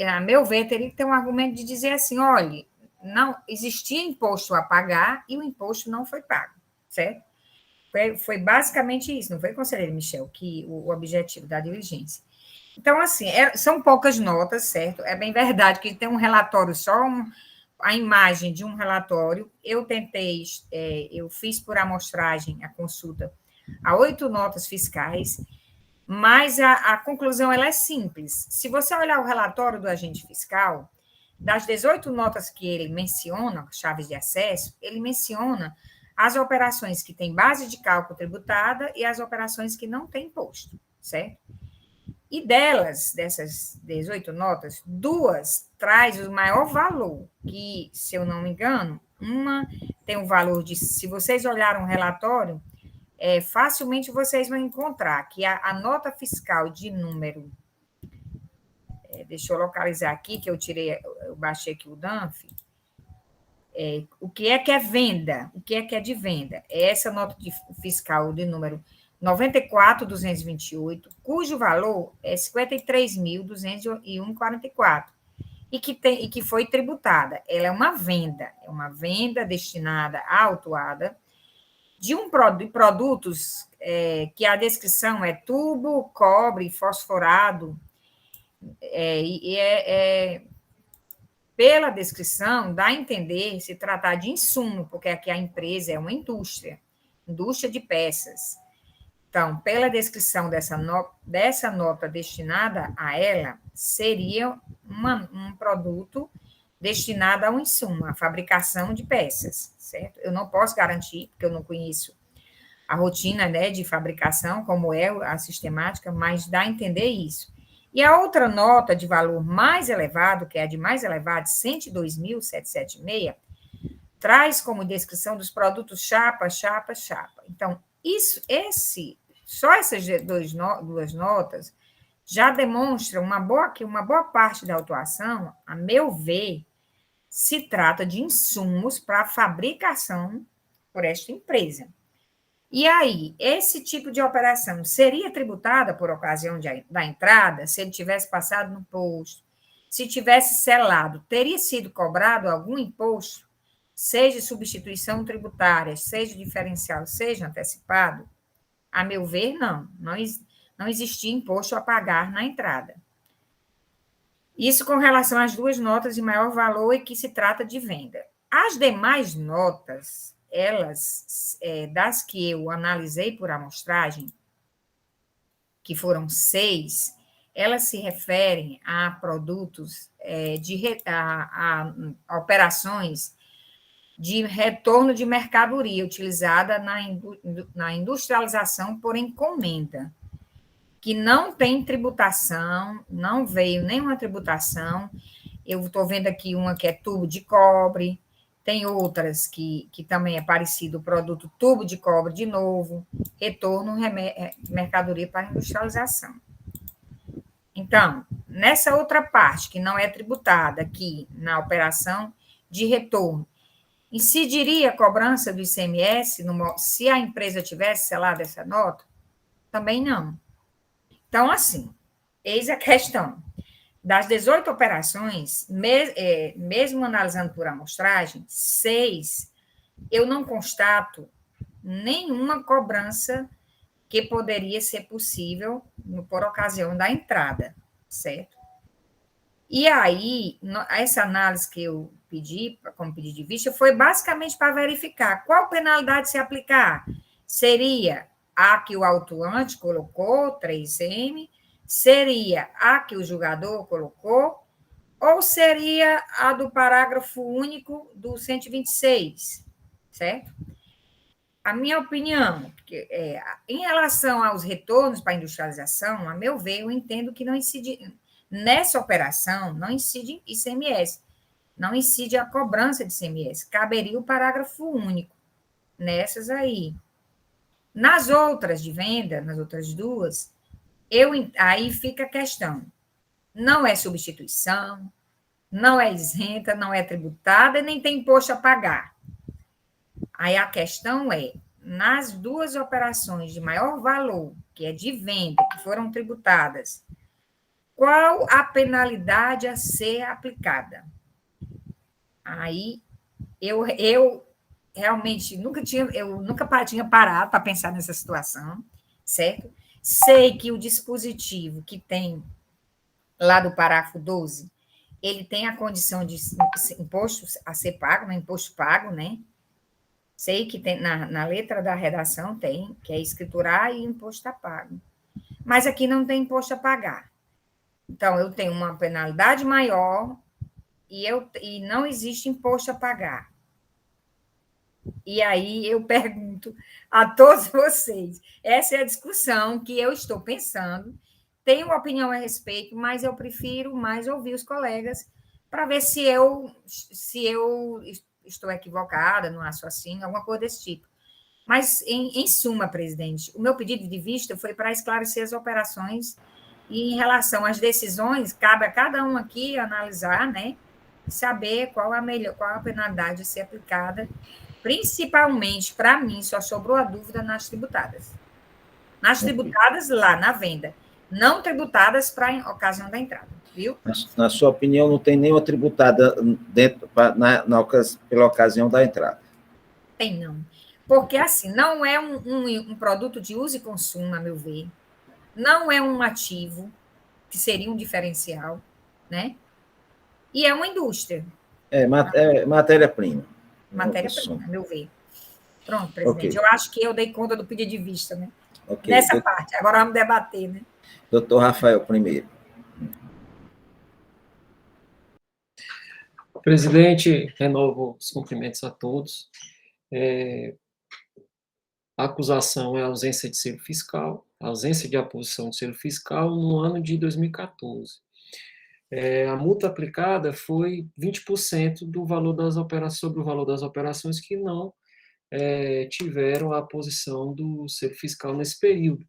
a meu ver, teria que ter um argumento de dizer assim, olha, não existia imposto a pagar e o imposto não foi pago, certo? Foi basicamente isso, não foi, conselheiro Michel, que o objetivo da diligência. Então, assim, são poucas notas, certo? É bem verdade que tem um relatório só, a imagem de um relatório. Eu tentei, eu fiz por amostragem a consulta a 8 notas fiscais, mas a conclusão ela é simples. Se você olhar o relatório do agente fiscal, das 18 notas que ele menciona, chaves de acesso, ele menciona as operações que têm base de cálculo tributada e as operações que não têm imposto, certo? E dessas 18 notas, 2 traz o maior valor, que, se eu não me engano, uma tem um valor de, se vocês olharem o relatório, facilmente vocês vão encontrar que a nota fiscal de número, deixa eu localizar aqui, que eu baixei aqui o DANF, o que é venda, o que é de venda? É essa nota fiscal de número 94.228, cujo valor é 53.201,44, e que foi tributada. Ela é uma venda destinada à autuada de produtos que a descrição é tubo, cobre, fosforado, pela descrição, dá a entender se tratar de insumo, porque aqui a empresa é uma indústria de peças. Então, pela descrição dessa nota destinada a ela, seria um produto destinado a um insumo, a fabricação de peças, certo? Eu não posso garantir, porque eu não conheço a rotina, né, de fabricação, como é a sistemática, mas dá a entender isso. E a outra nota de valor mais elevado, que é a de mais elevado, 102.776, traz como descrição dos produtos chapa. Então, só essas duas notas já demonstram uma boa parte da autuação, a meu ver, se trata de insumos para a fabricação por esta empresa. E aí, esse tipo de operação seria tributada por ocasião da entrada, se ele tivesse passado no posto, se tivesse selado, teria sido cobrado algum imposto, seja substituição tributária, seja diferencial, seja antecipado? A meu ver, não existia imposto a pagar na entrada. Isso com relação às 2 notas de maior valor e que se trata de venda. As demais notas, elas, das que eu analisei por amostragem, que foram 6, elas se referem a produtos, a operações de retorno de mercadoria utilizada na industrialização por encomenda, que não tem tributação, não veio nenhuma tributação. Eu estou vendo aqui uma que é tubo de cobre, tem outras que também é parecido, o produto tubo de cobre de novo, retorno de mercadoria para industrialização. Então, nessa outra parte, que não é tributada aqui na operação de retorno, incidiria a cobrança do ICMS se a empresa tivesse selado essa nota? Também não. Então, assim, eis a questão. Das 18 operações, mesmo analisando por amostragem, 6, eu não constato nenhuma cobrança que poderia ser possível por ocasião da entrada, certo? E aí, essa análise que eu pedi, como pedido de vista, foi basicamente para verificar qual penalidade se aplicar. Seria a que o autuante colocou, 3M, seria a que o julgador colocou, ou seria a do parágrafo único do 126, certo? A minha opinião, em relação aos retornos para a industrialização, a meu ver, eu entendo que não incide, nessa operação, não incide ICMS, não incide a cobrança de ICMS, caberia o parágrafo único nessas aí. Nas outras de venda, nas outras 2, aí fica a questão, não é substituição, não é isenta, não é tributada, nem tem imposto a pagar. Aí a questão é, nas 2 operações de maior valor, que é de venda, que foram tributadas, qual a penalidade a ser aplicada? Aí eu realmente nunca tinha parado para pensar nessa situação, certo? Sei que o dispositivo que tem lá do parágrafo 12, ele tem a condição de imposto a ser pago, né? Imposto pago, né? Sei que tem na letra da redação tem, que é escriturar e imposto a pago. Mas aqui não tem imposto a pagar. Então, eu tenho uma penalidade maior e não existe imposto a pagar. E aí eu pergunto a todos vocês, essa é a discussão que eu estou pensando, tenho uma opinião a respeito, mas eu prefiro mais ouvir os colegas para ver se eu estou equivocada no raciocínio, alguma coisa desse tipo. Mas, em suma, presidente, o meu pedido de vista foi para esclarecer as operações e, em relação às decisões, cabe a cada um aqui analisar, né, saber qual a penalidade a ser aplicada, principalmente, para mim, só sobrou a dúvida nas tributadas. Nas tributadas lá, na venda, não tributadas para a ocasião da entrada, viu? Na sua opinião, não tem nenhuma tributada pela ocasião da entrada? Tem, não. Porque, assim, não é um produto de uso e consumo, a meu ver, não é um ativo, que seria um diferencial, né? E é uma indústria. É matéria-prima. Matéria-prima, a meu ver. Pronto, presidente. Okay. Eu acho que eu dei conta do pedido de vista, né? Okay. Nessa parte. Agora vamos debater, né? Doutor Rafael, primeiro. Presidente, renovo os cumprimentos a todos. A acusação é a ausência de selo fiscal, a ausência de aposição de selo fiscal no ano de 2014. A multa aplicada foi 20% do valor das operações, sobre o valor das operações que não tiveram a aposição do selo fiscal nesse período.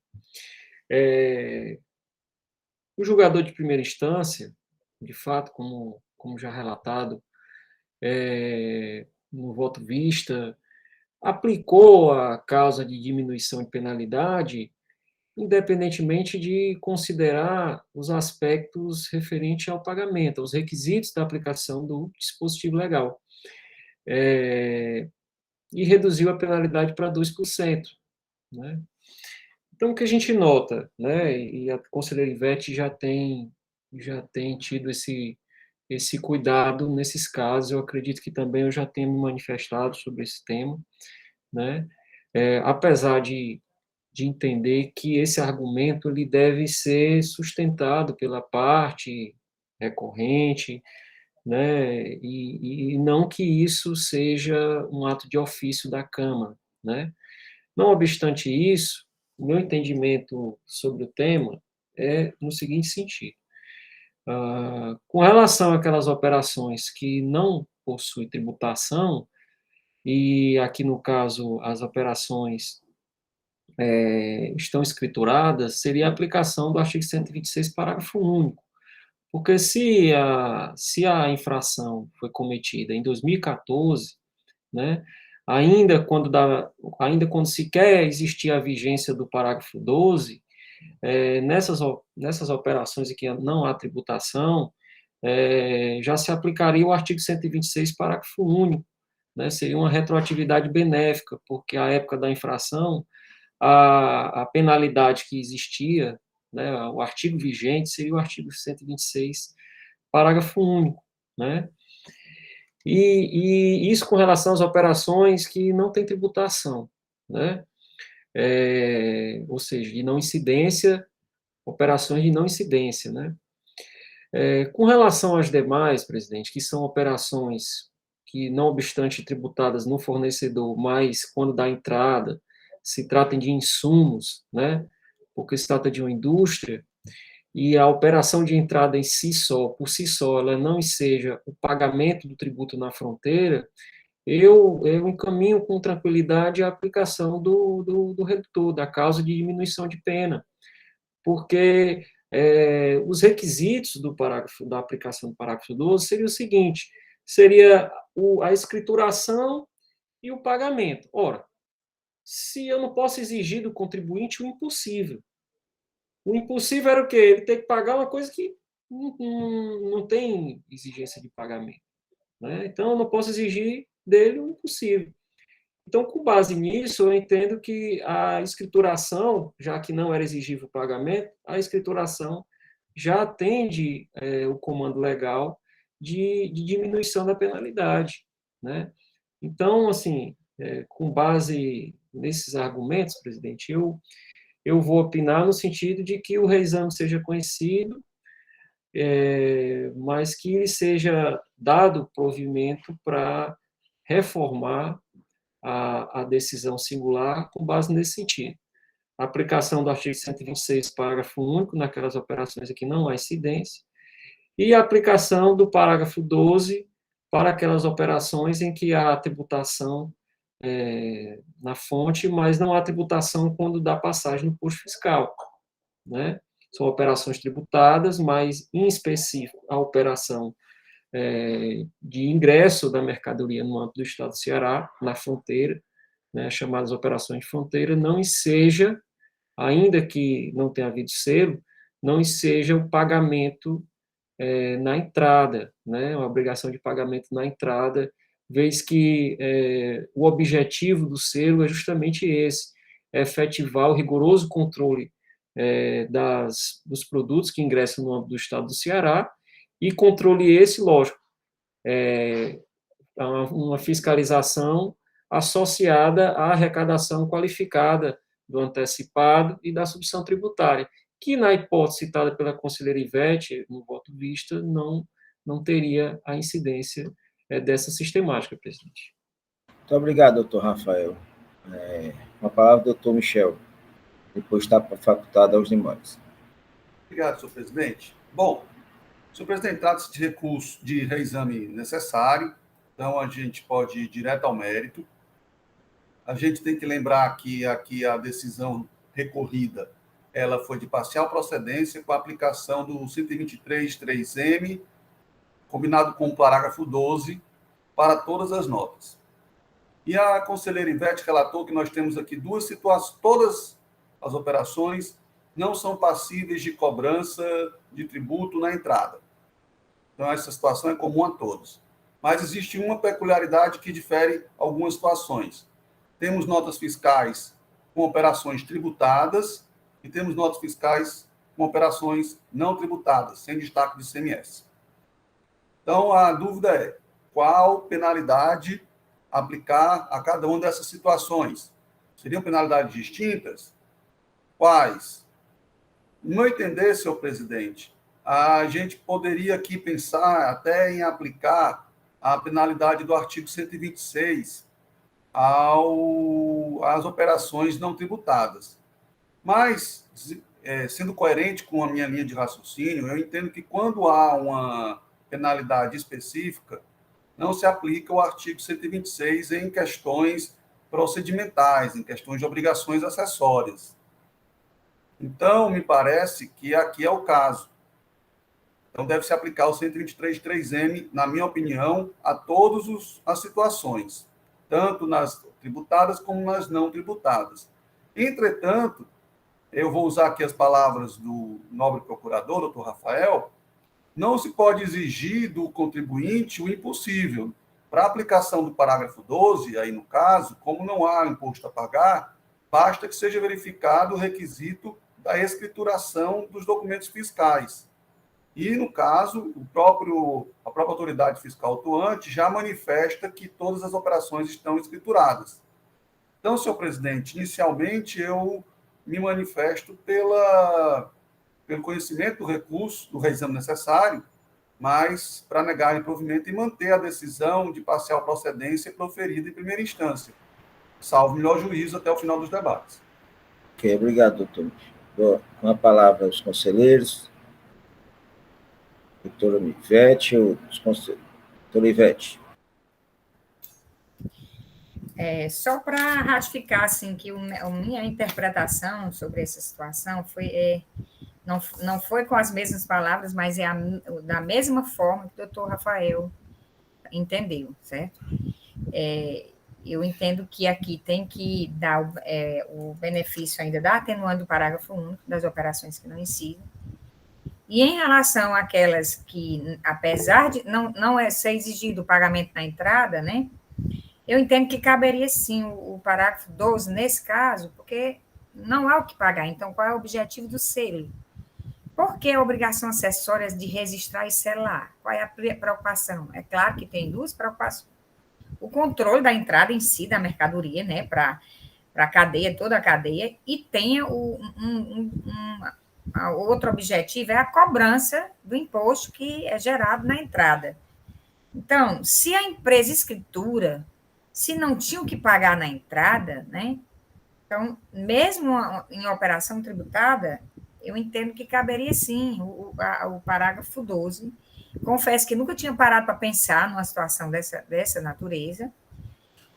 O julgador de primeira instância, de fato, como já relatado no voto vista, aplicou a causa de diminuição de penalidade, independentemente de considerar os aspectos referentes ao pagamento, os requisitos da aplicação do dispositivo legal. E reduziu a penalidade para 2%. Né? Então, o que a gente nota, né, e a conselheira Ivete já tem tido esse cuidado nesses casos, eu acredito que também eu já tenho me manifestado sobre esse tema, né? Apesar de entender que esse argumento ele deve ser sustentado pela parte recorrente, né? E não que isso seja um ato de ofício da Câmara, né? Não obstante isso, o meu entendimento sobre o tema é no seguinte sentido. Com relação àquelas operações que não possuem tributação, e aqui no caso as operações estão escrituradas, seria a aplicação do artigo 126, parágrafo único. Porque se a infração foi cometida em 2014, né, ainda quando sequer existia a vigência do parágrafo 12, nessas operações em que não há tributação, já se aplicaria o artigo 126, parágrafo único, né, seria uma retroatividade benéfica, porque à época da infração, a penalidade que existia, né, o artigo vigente seria o artigo 126, parágrafo único, né? E isso com relação às operações que não têm tributação, né? Ou seja, de não incidência, operações de não incidência, né? Com relação às demais, presidente, que são operações que, não obstante tributadas no fornecedor, mas quando dá entrada, se tratem de insumos, né? Porque se trata de uma indústria, e a operação de entrada em si só, por si só, ela não enseja o pagamento do tributo na fronteira, eu encaminho com tranquilidade a aplicação do redutor, da causa de diminuição de pena, porque os requisitos da aplicação do parágrafo 12 seria o seguinte, seria a escrituração e o pagamento. Ora, se eu não posso exigir do contribuinte o impossível era o quê? Ele tem que pagar uma coisa que não tem exigência de pagamento, né? Então, eu não posso exigir dele o impossível. Então, com base nisso, eu entendo que a escrituração, já que não era exigível o pagamento, a escrituração já atende o comando legal de diminuição da penalidade, né? Então, assim, com base nesses argumentos, presidente, eu vou opinar no sentido de que o reexame seja conhecido, mas que ele seja dado provimento para reformar a decisão singular com base nesse sentido. A aplicação do artigo 126, parágrafo único, naquelas operações em que não há incidência, e a aplicação do parágrafo 12 para aquelas operações em que há tributação na fonte, mas não há tributação quando dá passagem no posto fiscal, né? São operações tributadas, mas, em específico, a operação de ingresso da mercadoria no âmbito do Estado do Ceará, na fronteira, né, chamadas operações de fronteira, não enseja, ainda que não tenha havido selo, não enseja o pagamento na entrada, né, uma obrigação de pagamento na entrada, vez que o objetivo do selo é justamente esse, efetivar o rigoroso controle dos produtos que ingressam no âmbito do Estado do Ceará, e controle esse, lógico, uma fiscalização associada à arrecadação qualificada do antecipado e da substituição tributária, que, na hipótese citada pela conselheira Ivete, no voto vista, não teria a incidência dessa sistemática, presidente. Muito obrigado, doutor Rafael. Uma palavra, doutor Michel. Depois está facultado aos demais. Obrigado, senhor presidente. Bom, senhor presidente, trata-se de recurso de reexame necessário, então a gente pode ir direto ao mérito. A gente tem que lembrar que aqui a decisão recorrida ela foi de parcial procedência com a aplicação do 123.3M, combinado com o parágrafo 12, para todas as notas. E a conselheira Ivete relatou que nós temos aqui duas situações, todas as operações não são passíveis de cobrança de tributo na entrada. Então, essa situação é comum a todos. Mas existe uma peculiaridade que difere algumas situações. Temos notas fiscais com operações tributadas e temos notas fiscais com operações não tributadas, sem destaque de ICMS. Então, a dúvida é qual penalidade aplicar a cada uma dessas situações. Seriam penalidades distintas? Quais? No meu entender, senhor presidente, a gente poderia aqui pensar até em aplicar a penalidade do artigo 126 às operações não tributadas. Mas, sendo coerente com a minha linha de raciocínio, eu entendo que quando há uma penalidade específica, não se aplica o artigo 126 em questões procedimentais, em questões de obrigações acessórias. Então, me parece que aqui é o caso. Então, deve-se aplicar o 123.3M, na minha opinião, a todas as situações, tanto nas tributadas como nas não tributadas. Entretanto, eu vou usar aqui as palavras do nobre procurador, doutor Rafael, não se pode exigir do contribuinte o impossível. Para a aplicação do parágrafo 12, aí no caso, como não há imposto a pagar, basta que seja verificado o requisito da escrituração dos documentos fiscais. E, no caso, a própria autoridade fiscal atuante já manifesta que todas as operações estão escrituradas. Então, senhor presidente, inicialmente eu me manifesto pelo conhecimento do recurso, do reexame necessário, mas para negar o provimento e manter a decisão de parcial procedência proferida em primeira instância, salvo melhor juízo até o final dos debates. Ok, obrigado, doutor. Com a palavra aos conselheiros. Doutora Ivete, os conselheiros. Doutora Ivete. Só para ratificar assim, que a minha interpretação sobre essa situação foi, não foi com as mesmas palavras, mas da mesma forma que o doutor Rafael entendeu, certo? Eu entendo que aqui tem que dar o benefício ainda da atenuante do parágrafo único das operações que não incidem, E em relação àquelas que, apesar de não ser exigido o pagamento na entrada, né, eu entendo que caberia sim o parágrafo 12 nesse caso, porque não há o que pagar. Então, qual é o objetivo do selo? Por que a obrigação acessória de registrar e selar? Qual é a preocupação? É claro que tem duas preocupações. O controle da entrada em si da mercadoria, né, para a cadeia, toda a cadeia, e tem outro objetivo, é a cobrança do imposto que é gerado na entrada. Então, se a empresa escritura, se não tinha o que pagar na entrada, né, então, mesmo em operação tributada, eu entendo que caberia sim o parágrafo 12. Confesso que nunca tinha parado para pensar numa situação dessa natureza.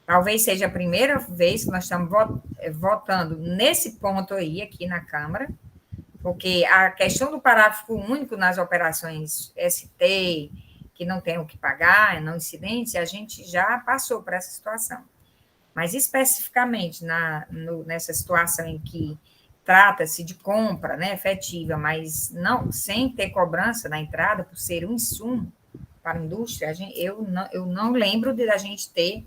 Talvez seja a primeira vez que nós estamos votando nesse ponto aí, aqui na Câmara, porque a questão do parágrafo único nas operações ST, que não tem o que pagar, não incidentes, a gente já passou por essa situação. Mas, especificamente, nessa situação em que trata-se de compra, né, efetiva, mas não sem ter cobrança na entrada, por ser um insumo para a indústria, eu não lembro de a gente ter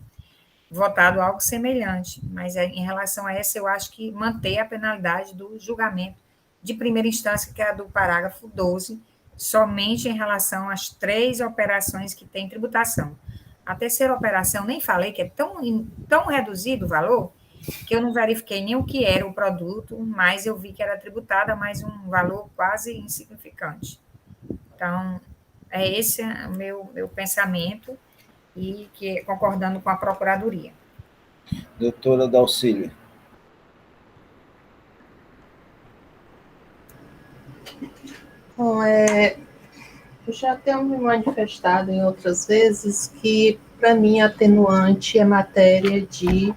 votado algo semelhante, mas em relação a essa, eu acho que manter a penalidade do julgamento de primeira instância, que é a do parágrafo 12, somente em relação às 3 operações que têm tributação. A terceira operação, nem falei, que é tão reduzido o valor, que eu não verifiquei nem o que era o produto, mas eu vi que era tributada, mas um valor quase insignificante. Então, é esse o meu pensamento, e que concordando com a Procuradoria. Doutora Dalcília. Bom, eu já tenho me manifestado em outras vezes que, para mim, atenuante é matéria de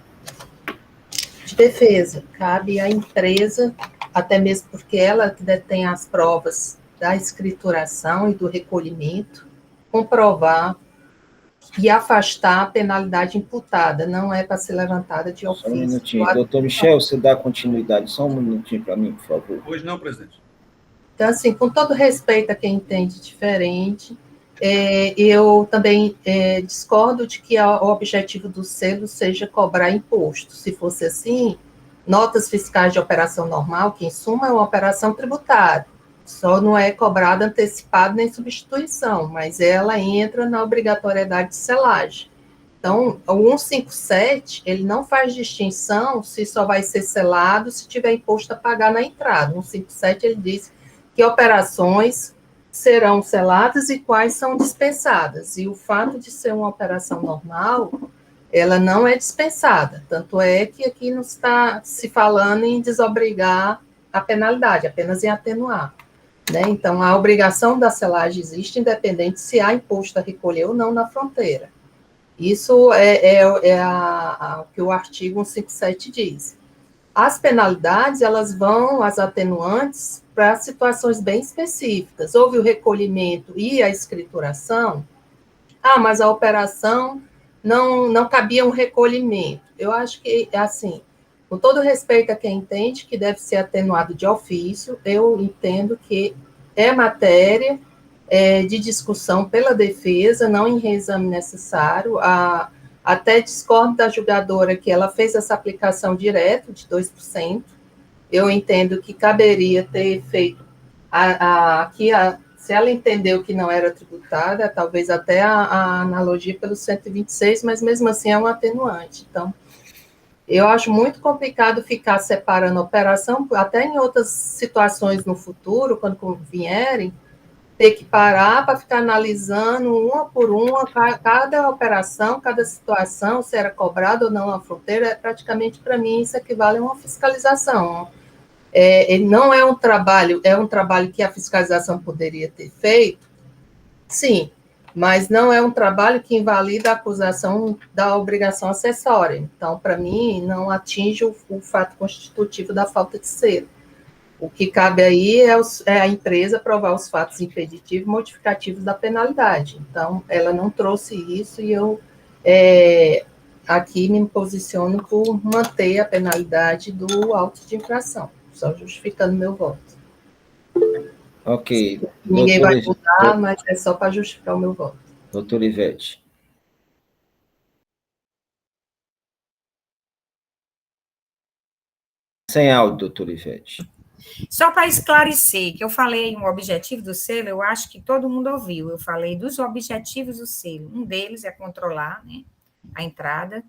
defesa. Cabe à empresa, até mesmo porque ela que detém as provas da escrituração e do recolhimento, comprovar e afastar a penalidade imputada, não é para ser levantada de ofício. Só um minutinho. Doutor Michel, você dá continuidade, só um minutinho para mim, por favor. Hoje não, presidente. Então, assim, com todo respeito a quem entende diferente, eu também discordo de que o objetivo do selo seja cobrar imposto. Se fosse assim, notas fiscais de operação normal, que em suma é uma operação tributária, só não é cobrada antecipada nem substituição, mas ela entra na obrigatoriedade de selagem. Então, o 157, ele não faz distinção se só vai ser selado se tiver imposto a pagar na entrada. O 157, ele diz que operações serão seladas e quais são dispensadas. E o fato de ser uma operação normal, ela não é dispensada. Tanto é que aqui não está se falando em desobrigar a penalidade, apenas em atenuar. Né? Então, a obrigação da selagem existe, independente se há imposto a recolher ou não na fronteira. Isso é o que o artigo 157 diz. As penalidades, elas vão, as atenuantes, para situações bem específicas. Houve o recolhimento e a escrituração. Mas a operação não cabia um recolhimento. Eu acho que, assim, com todo respeito a quem entende que deve ser atenuado de ofício, eu entendo que é matéria de discussão pela defesa, não em reexame necessário. Até discordo da julgadora que ela fez essa aplicação direto de 2%. Eu entendo que caberia ter feito se ela entendeu que não era tributada, talvez até a analogia pelo 126, mas mesmo assim é um atenuante. Então, eu acho muito complicado ficar separando a operação, até em outras situações no futuro, quando vierem, ter que parar para ficar analisando uma por uma, cada operação, cada situação, se era cobrado ou não a fronteira, praticamente, para mim, isso equivale a uma fiscalização. Ele não é um trabalho que a fiscalização poderia ter feito, sim, mas não é um trabalho que invalida a acusação da obrigação acessória. Então, para mim, não atinge o fato constitutivo da falta de selo. O que cabe aí é a empresa provar os fatos impeditivos e modificativos da penalidade. Então, ela não trouxe isso e eu aqui me posiciono por manter a penalidade do auto de infração, só justificando meu voto. Ok. Ninguém vai Doutor, mudar, mas é só para justificar o meu voto. doutor Ivete. Sem áudio, doutor Ivete. Só para esclarecer, que eu falei um objetivo do selo, eu acho que todo mundo ouviu. Eu falei dos objetivos do selo. Um deles é controlar, né, a entrada.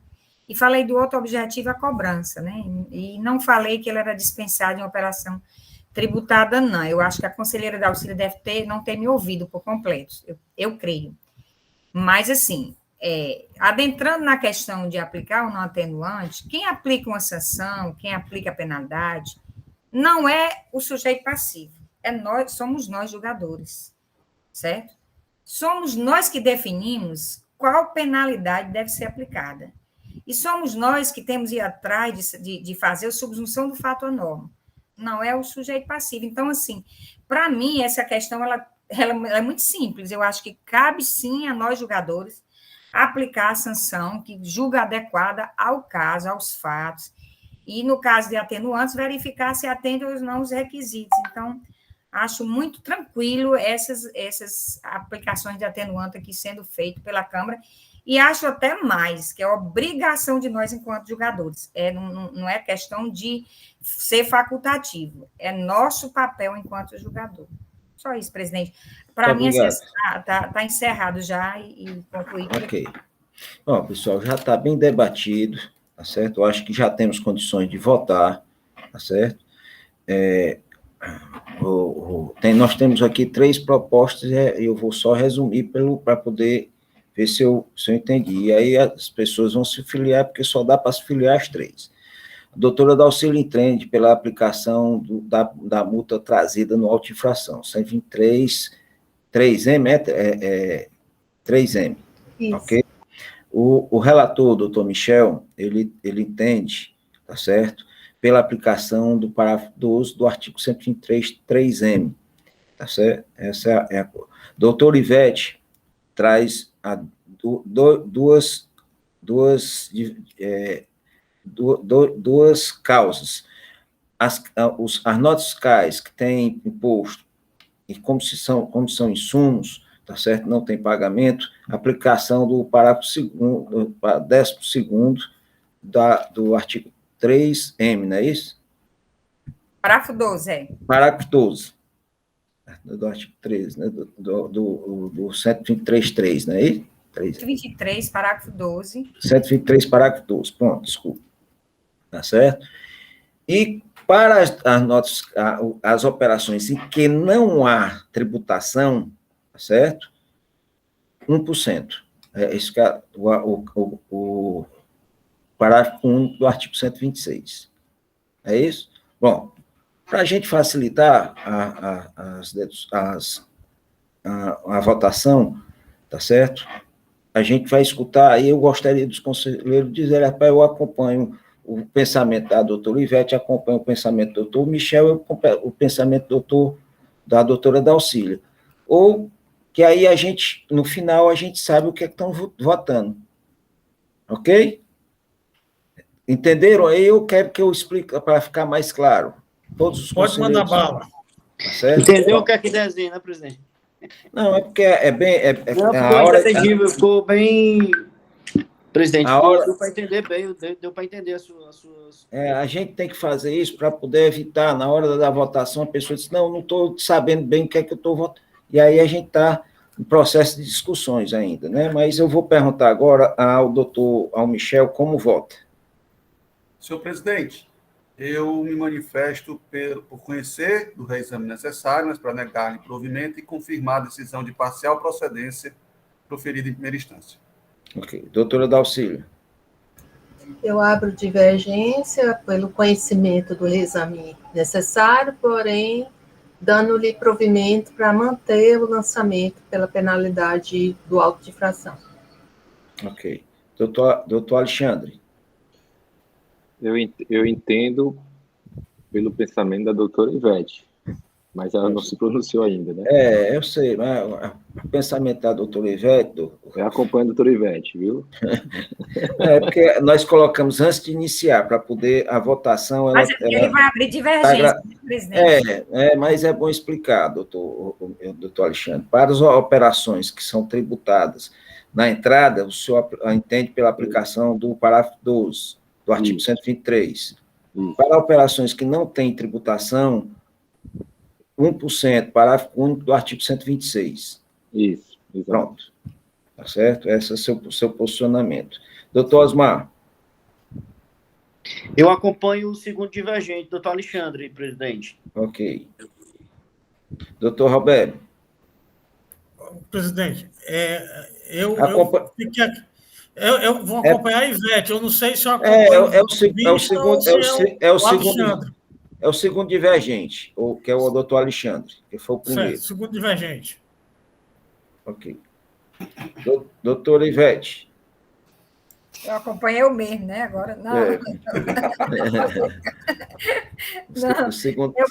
E falei do outro objetivo, a cobrança, né? E não falei que ele era dispensado em operação tributada, não. Eu acho que a conselheira da auxílio deve não ter me ouvido por completo, eu creio. Mas, assim, adentrando na questão de aplicar o não atenuante, quem aplica uma sanção, quem aplica a penalidade, não é o sujeito passivo, somos nós julgadores, certo? Somos nós que definimos qual penalidade deve ser aplicada. E somos nós que temos que ir atrás de fazer a subsunção do fato à norma. Não é o sujeito passivo. Então, assim, para mim, essa questão ela é muito simples. Eu acho que cabe, sim, a nós, julgadores, aplicar a sanção que julga adequada ao caso, aos fatos, e, no caso de atenuantes, verificar se atende ou não os requisitos. Então, acho muito tranquilo essas aplicações de atenuante aqui sendo feito pela Câmara, e acho até mais, que é obrigação de nós, enquanto julgadores. Não é questão de ser facultativo, é nosso papel enquanto julgador. Só isso, presidente. Para mim, está encerrado já e concluído. Ok. Bom, pessoal, já está bem debatido, tá certo? Eu acho que já temos condições de votar, tá certo? Nós temos aqui 3 propostas, e eu vou só resumir para poder ver se eu entendi. E aí as pessoas vão se filiar, porque só dá para se filiar as 3. A doutora Dalcília entende pela aplicação da multa trazida no auto-infração, 123, 3M, 3M, Isso. ok? O relator, doutor Michel, ele entende, tá certo? Pela aplicação do parágrafo 12 do artigo 123, 3M, tá certo? Essa é a coisa. Doutor Ivete traz duas causas. As notas fiscais que têm imposto, e como são insumos, tá certo? Não tem pagamento, aplicação do parágrafo 12º do artigo 3M, não é isso? Parágrafo 12, Parágrafo 12, do artigo 13, né? do 123.3, não é isso? 123, parágrafo 12. 123, parágrafo 12, pronto, desculpa. Tá certo? E para as operações em que não há tributação, tá certo? 1%. Esse é o parágrafo 1 do artigo 126. É isso? Bom, para a gente facilitar a votação, tá certo? A gente vai escutar, e eu gostaria dos conselheiros dizer, rapaz, eu acompanho o pensamento da doutora Ivete, acompanho o pensamento do doutor Michel, o pensamento da doutora Dalcília. Ou que aí no final, a gente sabe o que é que estão votando. Ok? Entenderam? Aí eu quero que eu explique para ficar mais claro. Todos os Pode mandar bala. Tá certo? Entendeu o que é que desenha, né, presidente? Não, é porque é bem... Não, ficou bem... Presidente, deu para entender bem, deu para entender as suas... A gente tem que fazer isso para poder evitar, na hora da votação, a pessoa diz, não estou sabendo bem o que é que eu estou votando. E aí a gente está em processo de discussões ainda, né? Mas eu vou perguntar agora ao Michel como vota. Senhor presidente, eu me manifesto por conhecer do reexame necessário, mas para negar-lhe provimento e confirmar a decisão de parcial procedência proferida em primeira instância. Ok. Doutora Dalcília. Eu abro divergência pelo conhecimento do reexame necessário, porém, dando-lhe provimento para manter o lançamento pela penalidade do auto de infração. Ok. Doutor Alexandre. Eu entendo pelo pensamento da doutora Ivete. Mas ela não se pronunciou ainda, né? Eu sei, mas o pensamento da doutora Ivete... Eu acompanho a doutora Ivete, viu? Porque nós colocamos antes de iniciar, para poder a votação... Mas ele vai abrir divergência, presidente. Mas é bom explicar, doutor Alexandre. Para as operações que são tributadas na entrada, o senhor entende pela aplicação do parágrafo 12 do artigo 123. Para operações que não têm tributação, 1%, parágrafo único do artigo 126. Isso, exatamente. Pronto. Tá certo? Esse é o seu posicionamento. Doutor Osmar. Eu acompanho o segundo divergente, doutor Alexandre, presidente. Ok. Doutor Roberto. Presidente, eu vou acompanhar a Ivete, eu não sei se eu acompanho é o segundo divergente, que é o doutor Alexandre, que foi o primeiro. Certo, segundo divergente. Ok. Doutora Ivete. Eu acompanhei o mesmo, né? Agora, não. Eu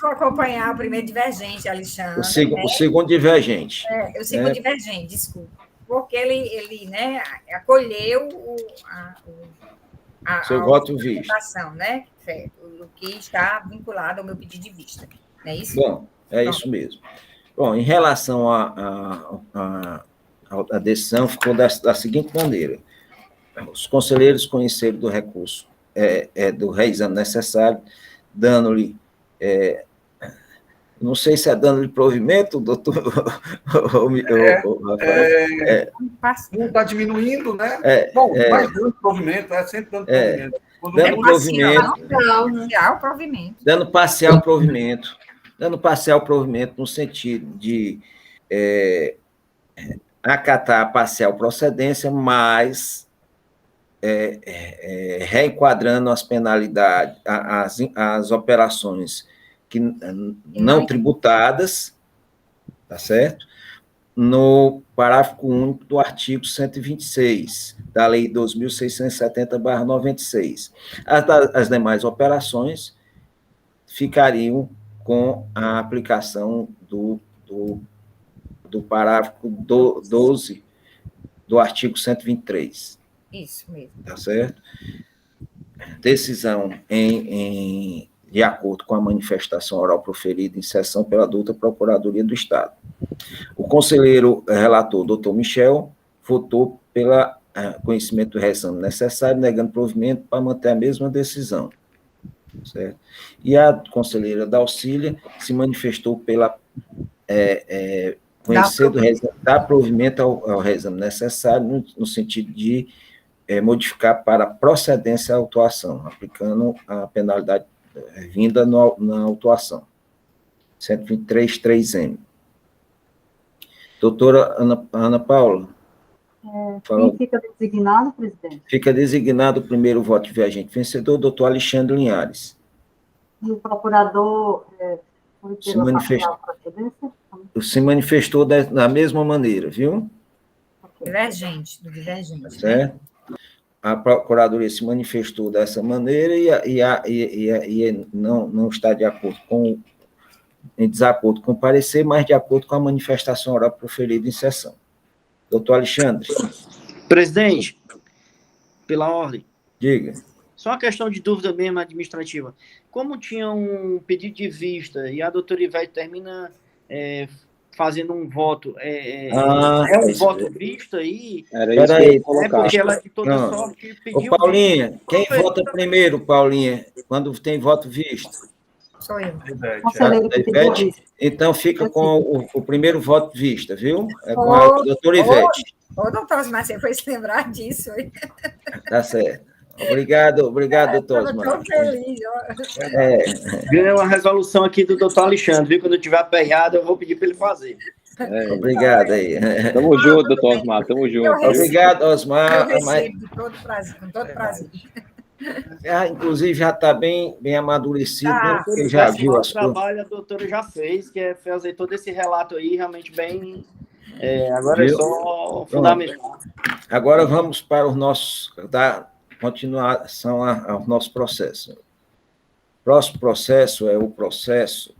vou acompanhar o primeiro divergente, Alexandre. O segundo divergente. O segundo divergente, desculpa. Porque ele né, acolheu seu voto visto. Né? O que está vinculado ao meu pedido de vista. Não é isso? Bom, isso mesmo. Bom, em relação à decisão, ficou da seguinte maneira. Os conselheiros conheceram do recurso, do reexame necessário, dando-lhe, não sei se é dando-lhe provimento, doutor... Não está diminuindo, né? Mas dando provimento, sempre dando provimento. Dando parcial provimento. Dando parcial provimento no sentido de acatar a parcial procedência, mas reenquadrando as penalidades, as operações que não tributadas, tá certo? No parágrafo único do artigo 126 da Lei 2.670/96. As demais operações ficariam com a aplicação do parágrafo 12 do artigo 123. Isso mesmo. Tá certo? Decisão de acordo com a manifestação oral proferida em sessão pela douta Procuradoria do Estado. O conselheiro relator, doutor Michel, votou pelo conhecimento do reexame necessário, negando provimento para manter a mesma decisão. Certo? E a conselheira Dalcília se manifestou pela conhecer do reexame, dar provimento ao reexame necessário, no sentido de modificar para procedência a autuação, aplicando a penalidade vinda na autuação. 123.3M. Doutora Ana Paula. Quem fica designado, presidente? Fica designado o primeiro voto de viajante vencedor, doutor Alexandre Linhares. E o procurador se manifestou da mesma maneira, viu? Divergente. Certo? A Procuradoria se manifestou dessa maneira e não está em desacordo com o parecer, mas de acordo com a manifestação oral proferida em sessão. Doutor Alexandre. Presidente, pela ordem. Diga. Só uma questão de dúvida mesmo administrativa. Como tinha um pedido de vista e a doutora Ivete termina fazendo um voto, um voto visto aí? Era isso que eu ia colocar. Porque ela de toda sorte pediu... Ô, Paulinha, quem vota primeiro, Paulinha, quando tem voto visto? Sou eu. Ivete, então fica com o primeiro voto vista, viu? Com a doutora Ivete. Doutor Osmar, você foi se lembrar disso. Tá certo. Obrigado, doutor Osmar. Estou feliz. Ganhei uma resolução aqui do doutor Alexandre, viu? Quando eu tiver aperreado, eu vou pedir para ele fazer. Obrigado aí. Tamo junto, doutor Osmar, tamo junto. Obrigado, Osmar. Eu recebo com todo prazer. Inclusive, já está bem amadurecido, porque já viu as coisas. O trabalho a doutora já fez, que é fazer todo esse relato aí, realmente bem... agora viu? É só fundamental. Agora vamos para os nossos... continuação ao nosso processo. O próximo processo é o processo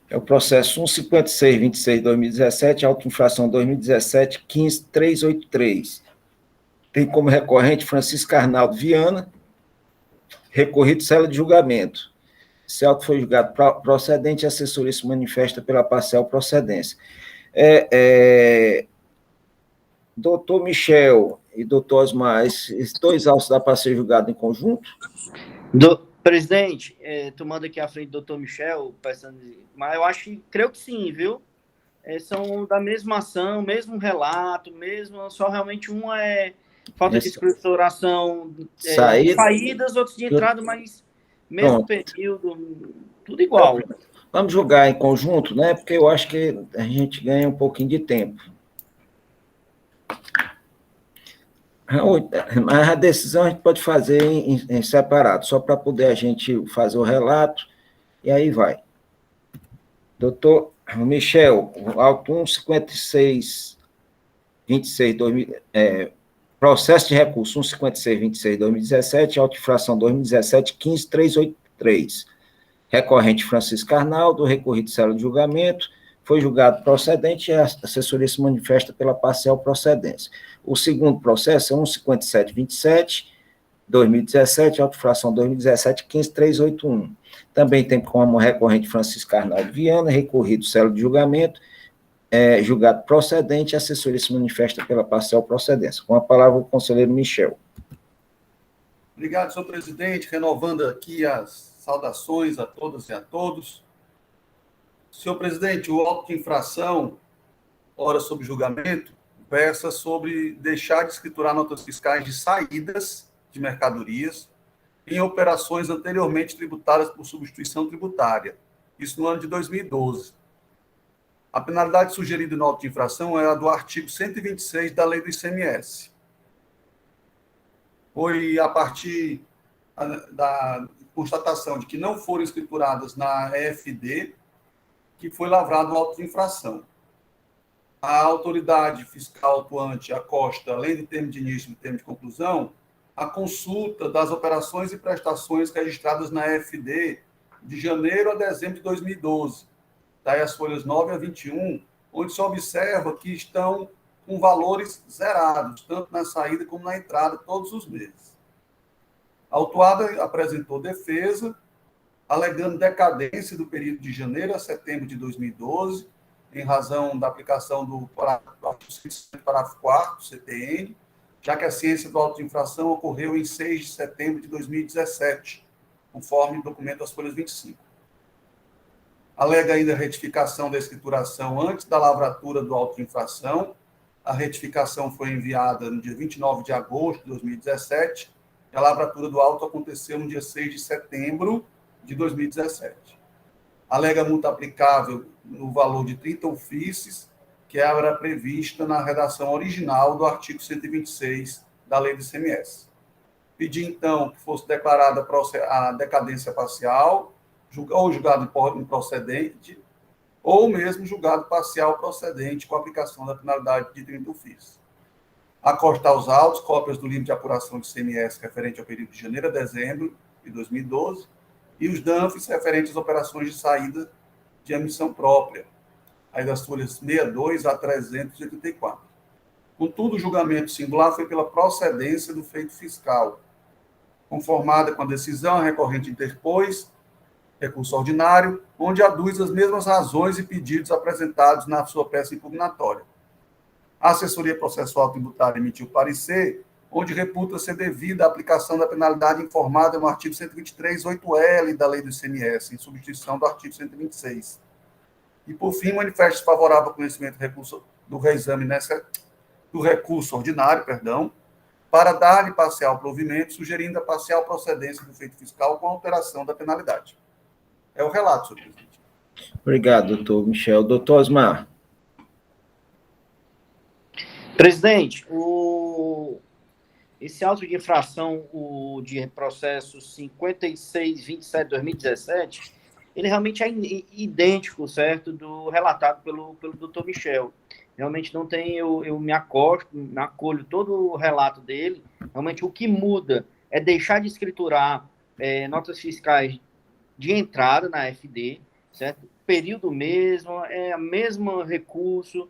É o processo 15626/2017, auto-infração 2017, 15383. Tem como recorrente Francisco Arnaldo Viana, recorrido cela de julgamento. Esse auto foi julgado procedente e a assessoria se manifesta pela parcial procedência. Doutor Michel e doutor Osmar, esses dois autos dá para ser julgado em conjunto? Presidente, tomando aqui à frente do doutor Michel, mas eu creio que sim, viu? São da mesma ação, mesmo relato, só realmente uma é falta de escrituração de saídas, outros de entrada, mas mesmo período, tudo igual. Vamos julgar em conjunto, né? Porque eu acho que a gente ganha um pouquinho de tempo. Mas a decisão a gente pode fazer em separado, só para poder a gente fazer o relato, e aí vai. Doutor Michel, auto 15626, processo de recurso 15626/2017, auto-infração 2017, 15383. Recorrente Francisco Arnaldo, recorrido cela de julgamento, foi julgado procedente e a assessoria se manifesta pela parcial procedência. O segundo processo é 15727/2017, auto-infração 2017, 15381. Também tem como recorrente Francisco Arnaldo Viana, recorrido cela de julgamento, julgado procedente e a assessoria se manifesta pela parcial procedência. Com a palavra o conselheiro Michel. Obrigado, senhor presidente. Renovando aqui as saudações a todas e a todos. Senhor presidente, o auto de infração, ora sob julgamento, versa sobre deixar de escriturar notas fiscais de saídas de mercadorias em operações anteriormente tributadas por substituição tributária. Isso no ano de 2012. A penalidade sugerida no auto de infração é a do artigo 126 da Lei do ICMS. Foi a partir da constatação de que não foram escrituradas na EFD que foi lavrado o auto de infração. A autoridade fiscal atuante acosta, além do termo de início e do termo de conclusão, a consulta das operações e prestações registradas na EFD de janeiro a dezembro de 2012, daí as folhas 9 a 21, onde se observa que estão com valores zerados, tanto na saída como na entrada, todos os meses. A autuada apresentou defesa, alegando decadência do período de janeiro a setembro de 2012, em razão da aplicação do parágrafo 4º, CTN, já que a ciência do auto de infração ocorreu em 6 de setembro de 2017, conforme o documento das folhas 25. Alega ainda a retificação da escrituração antes da lavratura do auto de infração. A retificação foi enviada no dia 29 de agosto de 2017, e a lavratura do auto aconteceu no dia 6 de setembro de 2017. Alega multa aplicável no valor de 30 ofícios, que era prevista na redação original do artigo 126 da Lei do ICMS. Pedi, então, que fosse declarada a decadência parcial, ou julgado improcedente, ou mesmo julgado parcial procedente com a aplicação da penalidade de 30 ofícios. Acostar os autos, cópias do livro de apuração de ICMS referente ao período de janeiro a dezembro de 2012, e os DANFs referentes às operações de saída de emissão própria, aí das folhas 62 a 384. Contudo, o julgamento singular foi pela procedência do feito fiscal, conformada com a decisão, a recorrente interpôs recurso ordinário, onde aduz as mesmas razões e pedidos apresentados na sua peça impugnatória. A assessoria processual tributária emitiu parecer, onde reputa ser devida a aplicação da penalidade informada no artigo 123.8L da Lei do ICMS, em substituição do artigo 126. E, por fim, manifesta favorável ao conhecimento do reexame do recurso ordinário, para dar-lhe parcial provimento, sugerindo a parcial procedência do feito fiscal com alteração da penalidade. É o relato, senhor presidente. Obrigado, doutor Michel. Doutor Osmar. Presidente, esse auto de infração, o de processo 5627/2017, ele realmente é idêntico, certo, do relatado pelo doutor Michel. Realmente não tem, eu me acolho todo o relato dele. Realmente o que muda é deixar de escriturar notas fiscais de entrada na FD, certo? Período mesmo, o mesmo recurso,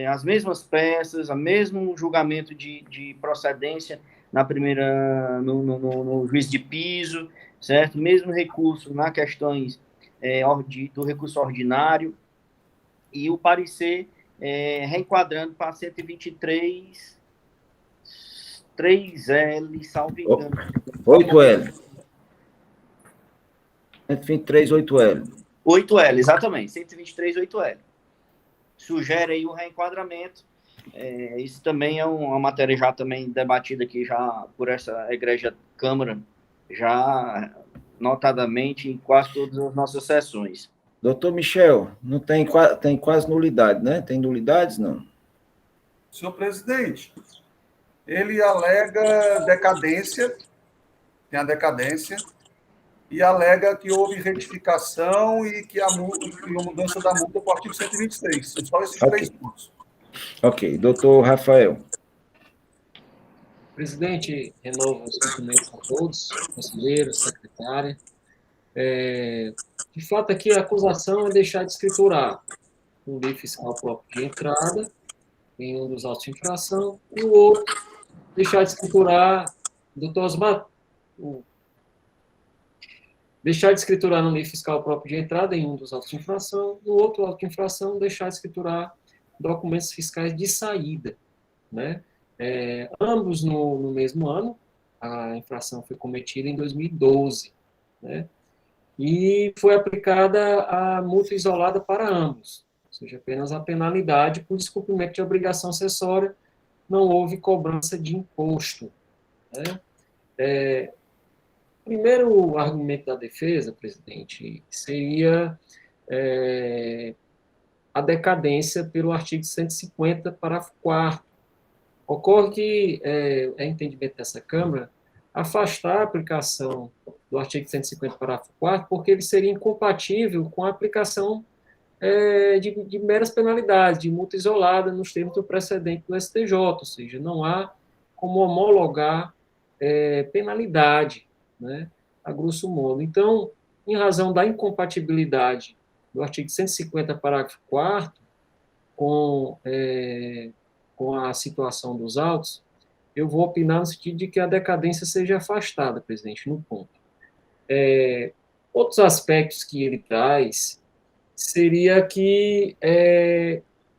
as mesmas peças, o mesmo julgamento de procedência na primeira, no juiz de piso, certo? Mesmo recurso na questões do recurso ordinário, e o parecer reenquadrando para 123, 3L, salvo engano. 8L. 123, 8L. 8L, exatamente, 123, 8L. Sugere aí o reenquadramento. Isso também é uma matéria já também debatida aqui já por essa egrégia Câmara, já notadamente em quase todas as nossas sessões. Doutor Michel, não tem quase nulidade, né? Tem nulidades, não? Senhor presidente, ele alega decadência, tem a decadência, e alega que houve retificação e que a mudança da multa para o artigo 126. São só esses três pontos. Ok. Doutor Rafael. Presidente, renovo os cumprimentos a todos, conselheiros, secretária. De fato, aqui a acusação é deixar de escriturar um lei fiscal próprio de entrada em um dos autos de infração, e o outro, deixar de escriturar, doutor Osmar, deixar de escriturar no lei fiscal próprio de entrada em um dos autos de infração, no outro auto de infração, deixar de escriturar documentos fiscais de saída, né? Ambos no mesmo ano, a infração foi cometida em 2012, né? E foi aplicada a multa isolada para ambos, ou seja, apenas a penalidade por descumprimento de obrigação acessória, não houve cobrança de imposto, né? Primeiro argumento da defesa, presidente, seria a decadência pelo artigo 150, parágrafo 4º. Ocorre que é entendimento dessa Câmara afastar a aplicação do artigo 150, parágrafo 4º, porque ele seria incompatível com a aplicação de meras penalidades, de multa isolada nos termos do precedente do STJ, ou seja, não há como homologar penalidade, né, a grosso modo. Então, em razão da incompatibilidade do artigo 150, parágrafo 4º, com a situação dos autos, eu vou opinar no sentido de que a decadência seja afastada, presidente, no ponto. Outros aspectos que ele traz seria que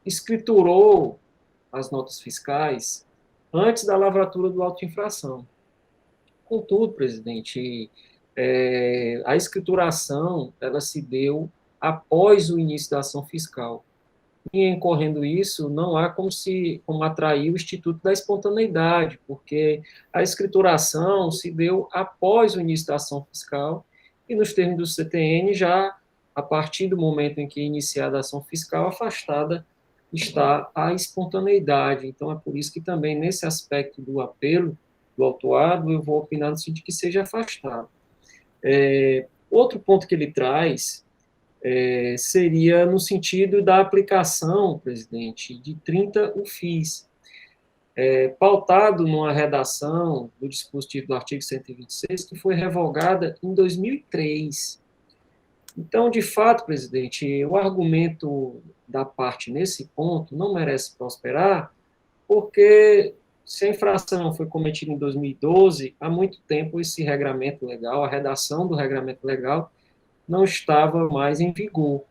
escriturou as notas fiscais antes da lavratura do auto de infração. Contudo, presidente, a escrituração ela se deu após o início da ação fiscal. E, em ocorrendo isso, não há como atrair o Instituto da Espontaneidade, porque a escrituração se deu após o início da ação fiscal e, nos termos do CTN, já a partir do momento em que é iniciada a ação fiscal, afastada está a espontaneidade. Então, é por isso que também, nesse aspecto do apelo do autuado, eu vou opinar no sentido de que seja afastado. Outro ponto que ele traz seria no sentido da aplicação, presidente, de 30 UFIs, pautado numa redação do dispositivo do artigo 126, que foi revogada em 2003. Então, de fato, presidente, o argumento da parte nesse ponto não merece prosperar, porque se a infração foi cometida em 2012, há muito tempo esse regramento legal, a redação do regramento legal, não estava mais em vigor.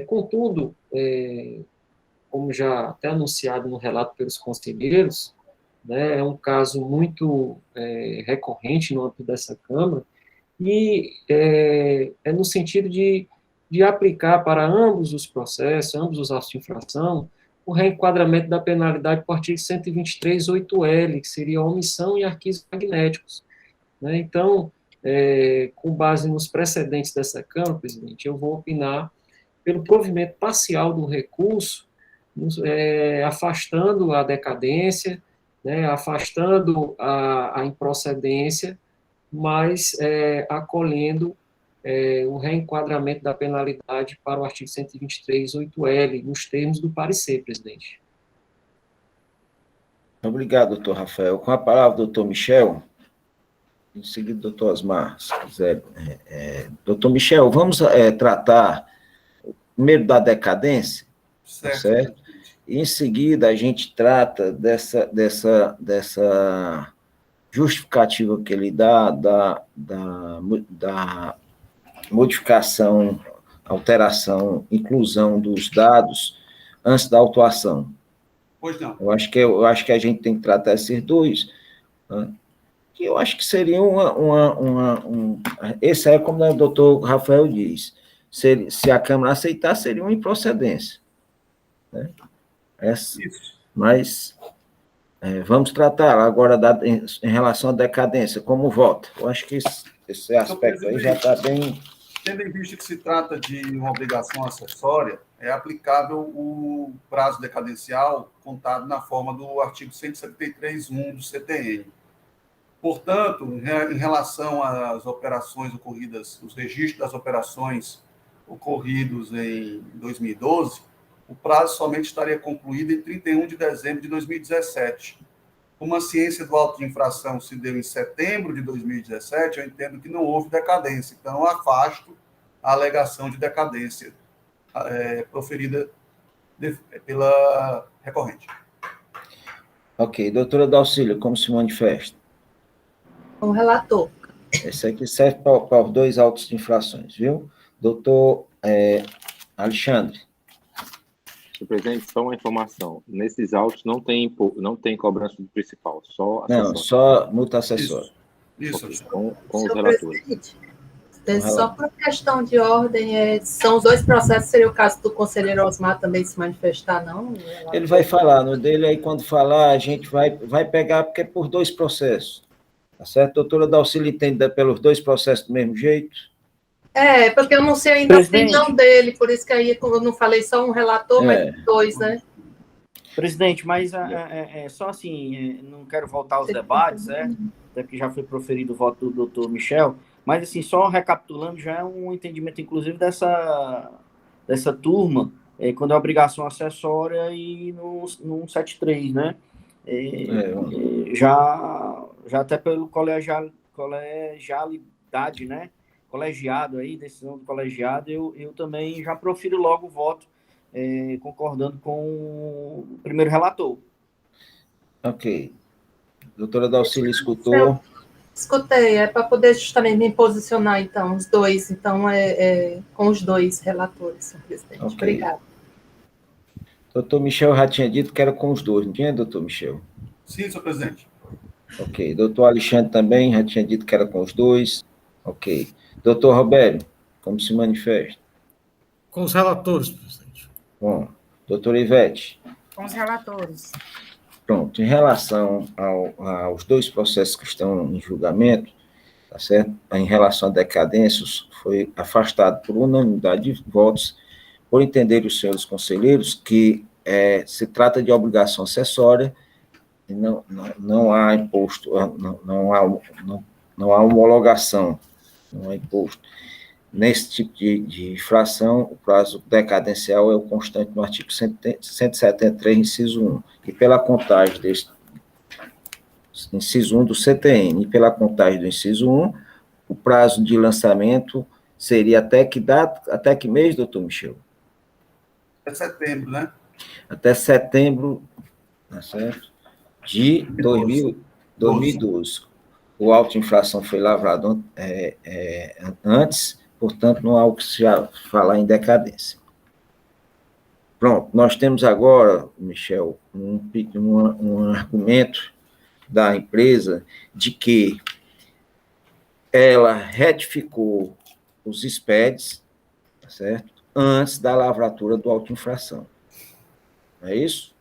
Contudo, como já até anunciado no relato pelos conselheiros, né, é um caso muito recorrente no âmbito dessa Câmara, e é no sentido de aplicar para ambos os processos, ambos os autos de infração, o reenquadramento da penalidade por artigo 123, 8L, que seria a omissão em arquivos magnéticos, né? Então, com base nos precedentes dessa Câmara, presidente, eu vou opinar pelo provimento parcial do recurso, afastando a decadência, né, afastando a improcedência, mas acolhendo o reenquadramento da penalidade para o artigo 123, 8L, nos termos do parecer, presidente. Obrigado, doutor Rafael. Com a palavra, doutor Michel. Em seguida, doutor Osmar, se quiser. Doutor Michel, vamos tratar primeiro da decadência, certo? E em seguida a gente trata dessa justificativa que ele dá da modificação, alteração, inclusão dos dados antes da autuação. Pois não. Eu acho que a gente tem que tratar esses dois, né? Que eu acho que seria esse é como o doutor Rafael diz, se a Câmara aceitar, seria uma improcedência, né? Mas vamos tratar agora em relação à decadência, como vota. Eu acho que esse aspecto aí já está bem... Tendo em vista que se trata de uma obrigação acessória, é aplicável o prazo decadencial contado na forma do artigo 173.1 do CTN. Portanto, em relação às operações ocorridas, os registros das operações ocorridos em 2012, o prazo somente estaria concluído em 31 de dezembro de 2017. Como a ciência do auto de infração se deu em setembro de 2017, eu entendo que não houve decadência. Então, eu afasto a alegação de decadência proferida pela recorrente. Ok. Doutora Dalcília, como se manifesta? O relator. Esse aqui serve para os dois autos de infrações, viu? Doutor Alexandre. Senhor presidente, só uma informação. Nesses autos não tem cobrança do principal, só acessório. Não, só multa acessória. Isso. Okay, com os relatores. Só por questão de ordem, são os dois processos, seria o caso do conselheiro Osmar também se manifestar, não? Ele vai falar no dele, aí quando falar, a gente vai pegar, porque é por dois processos. Tá certo? Doutora Dalcília entende pelos dois processos do mesmo jeito? Porque eu não sei ainda a opinião dele, por isso que aí eu não falei só um relator, mas dois, né? Presidente, mas só assim, não quero voltar aos debates, até porque já foi proferido o voto do doutor Michel, mas assim, só recapitulando, já é um entendimento, inclusive, dessa turma, quando é obrigação acessória e no 173, né? Já até pelo colegialidade, né? Colegiado aí, decisão do colegiado, eu também já profiro logo o voto, concordando com o primeiro relator. Ok. Doutora Dalcília escutou? Escutei, para poder justamente me posicionar, então, os dois, então, com os dois relatores, senhor presidente. Okay. Obrigada. Doutor Michel já tinha dito que era com os dois, não tinha, doutor Michel? Sim, senhor presidente. Ok. Doutor Alexandre também já tinha dito que era com os dois. Ok. Doutor Robério, como se manifesta? Com os relatores, presidente. Bom. Doutora Ivete? Com os relatores. Pronto. Em relação aos dois processos que estão em julgamento, tá certo? Em relação a decadências, foi afastado por unanimidade de votos, por entender os senhores conselheiros que se trata de obrigação acessória e não há imposto, não há homologação, não há imposto. Nesse tipo de infração, o prazo decadencial é o constante no artigo 173, inciso 1. E pela contagem desse inciso 1 do CTN, e pela contagem do inciso 1, o prazo de lançamento seria até que mês, doutor Michel? Até setembro, né? Até setembro, tá certo? De 2012. O auto de infração foi lavrado antes, portanto, não há o que se falar em decadência. Pronto, nós temos agora, Michel, um argumento da empresa de que ela retificou os SPEDs, tá certo? Antes da lavratura do auto de infração. É isso?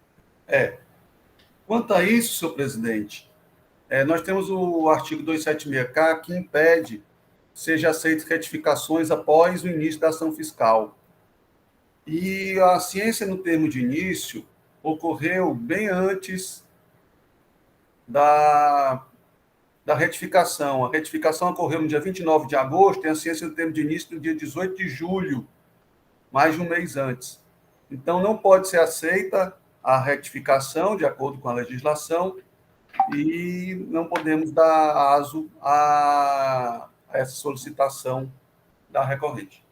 Quanto a isso, senhor presidente, nós temos o artigo 276K que impede seja aceitas retificações após o início da ação fiscal. E a ciência no termo de início ocorreu bem antes da retificação. A retificação ocorreu no dia 29 de agosto e a ciência no termo de início no dia 18 de julho, mais de um mês antes. Então, não pode ser aceita a retificação, de acordo com a legislação, e não podemos dar aso a essa solicitação da recorrente,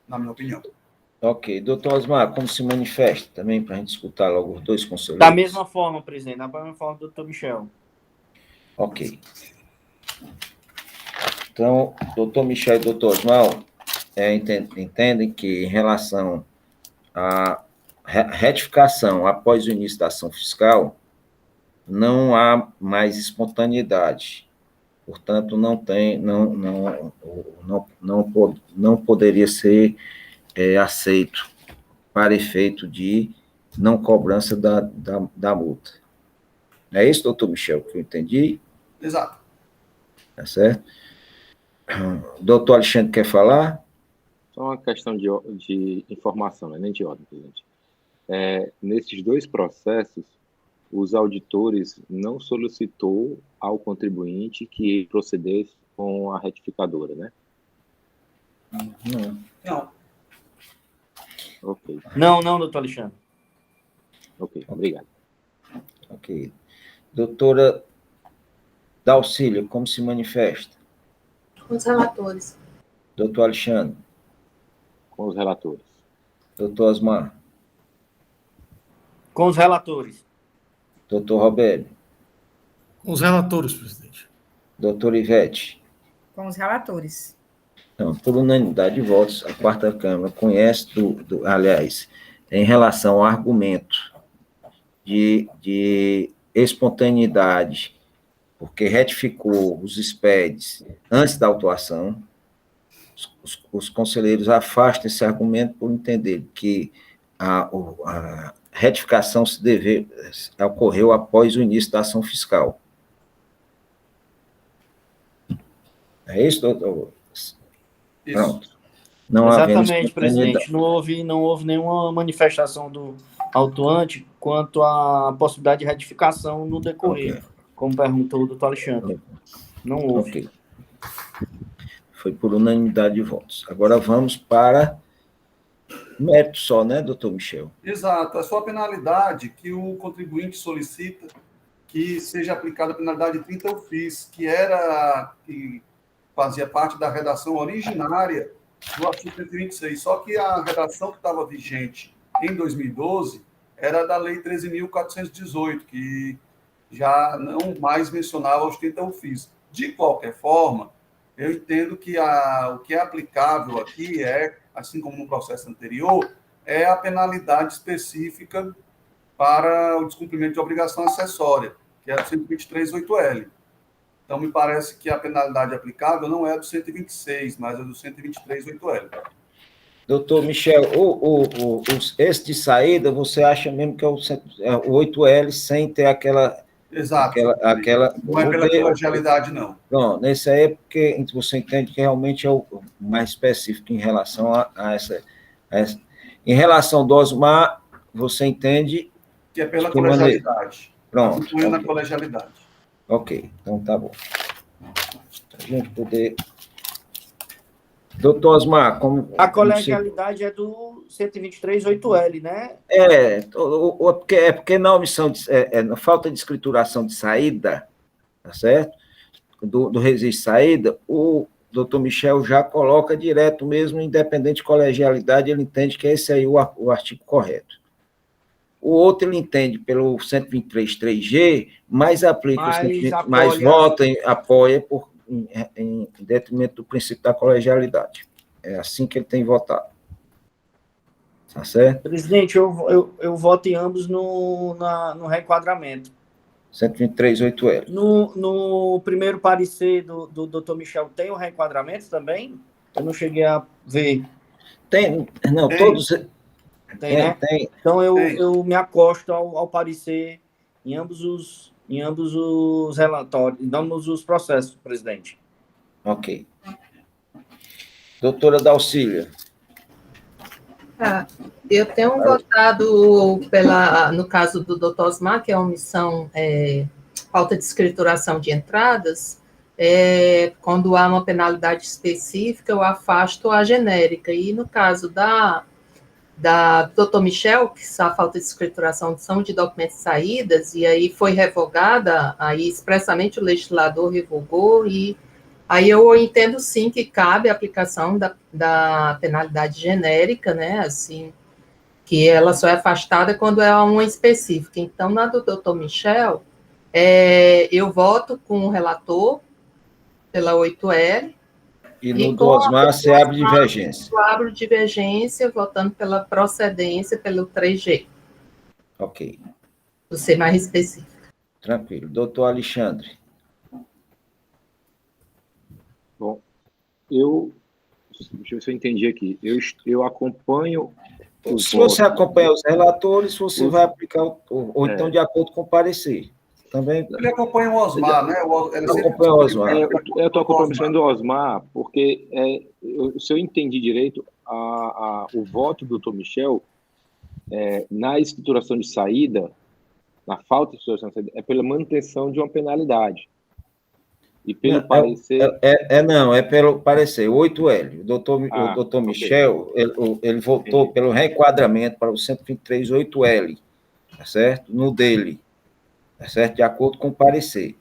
na minha opinião. Ok. Doutor Osmar, como se manifesta também, para a gente escutar logo os dois conselheiros? Da mesma forma, presidente, da mesma forma do doutor Michel. Ok. Então, doutor Michel e doutor Osmar entendem que, em relação à retificação após o início da ação fiscal, não há mais espontaneidade. Portanto, não poderia ser aceito para efeito de não cobrança da multa. É isso, doutor Michel, que eu entendi? Exato. Tá certo? Doutor Alexandre quer falar? Só uma questão de informação, né? Nem de ordem, presidente. Nesses dois processos, os auditores não solicitou ao contribuinte que procedesse com a retificadora, né? Não. Ok. Não, doutor Alexandre. Ok, obrigado. Ok. Doutora Dalcília, como se manifesta? Com os relatores. Doutor Alexandre? Com os relatores. Doutor Osmar? Com os relatores. Doutor Robério? Com os relatores, presidente. Doutora Ivete? Com os relatores. Então, por unanimidade de votos, a quarta Câmara conhece, aliás, em relação ao argumento de espontaneidade, porque retificou os SPEDs antes da autuação, os conselheiros afastam esse argumento por entender que a retificação ocorreu após o início da ação fiscal. É isso, doutor? Isso. Pronto. Não Exatamente, presidente. Não houve nenhuma manifestação do autuante quanto à possibilidade de retificação no decorrer, como perguntou o doutor Alexandre. Não houve. Ok. Foi por unanimidade de votos. Agora vamos para mérito só, né, doutor Michel? Exato. É só a penalidade que o contribuinte solicita que seja aplicada a penalidade de 30 UFIS, que fazia parte da redação originária do artigo 126. Só que a redação que estava vigente em 2012 era da Lei 13.418, que já não mais mencionava os 30 UFIS. De qualquer forma, eu entendo que o que é aplicável aqui assim como no processo anterior, é a penalidade específica para o descumprimento de obrigação acessória, que é do 123.8L. Então, me parece que a penalidade aplicável não é do 126, mas é do 123.8L. Doutor Michel, esse de saída, você acha mesmo que é o 8L sem ter aquela... Exato. Não é pela colegialidade, não. Não, nesse aí é porque você entende que realmente é o mais específico em relação a essa. Em relação do Osmar, você entende... Que é pela colegialidade. Pronto. Okay. Na colegialidade. Ok, então tá bom. Para a gente poder... Doutor Osmar, como... A colegialidade é do 123.8L, né? Porque na omissão, na falta de escrituração de saída, tá certo? Do registro de saída, o doutor Michel já coloca direto mesmo, independente de colegialidade, ele entende que esse aí é o artigo correto. O outro ele entende pelo 123.3G, mas aplica mais vota, apoia em detrimento do princípio da colegialidade. É assim que ele tem votado. Tá certo? Presidente, eu voto em ambos no reenquadramento. 123.8L. No primeiro parecer do Dr. Michel, tem o reenquadramento também? Eu não cheguei a ver. Tem, não, todos... Tem, né? Tem. Então, eu me acosto ao parecer em ambos os relatórios, em ambos os processos, presidente. Ok. Doutora Dalcília. Eu tenho votado no caso do doutor Osmar, que é a omissão, falta de escrituração de entradas, quando há uma penalidade específica, eu afasto a genérica. E no caso do Dr. Michel, que a falta de escrituração são de documentos de saídas, e aí foi revogada, aí expressamente o legislador revogou, e aí eu entendo sim que cabe a aplicação da penalidade genérica, né, assim, que ela só é afastada quando é uma específica. Então, na do Dr. Michel, eu voto com o relator pela 8L, e no do Osmar se abre divergência. Eu abro divergência, votando pela procedência, pelo 3G. Ok. Vou ser mais específico. Tranquilo. Doutor Alexandre. Bom, deixa eu ver se eu entendi aqui. Eu acompanho... Se você acompanha os relatores, você vai aplicar, ou então de acordo com o parecer. Também... Ele acompanha o Osmar, né? Ele acompanha o Osmar. Eu estou acompanhando o Osmar, porque, se eu entendi direito, o voto do Dr. Michel, na escrituração de saída, na falta de escrituração de saída, é pela manutenção de uma penalidade. E pelo parecer... Não, é pelo parecer, 8L. O doutor Michel, ele votou pelo reenquadramento para o 123, 8L, tá certo? No dele, tá certo? De acordo com o parecer.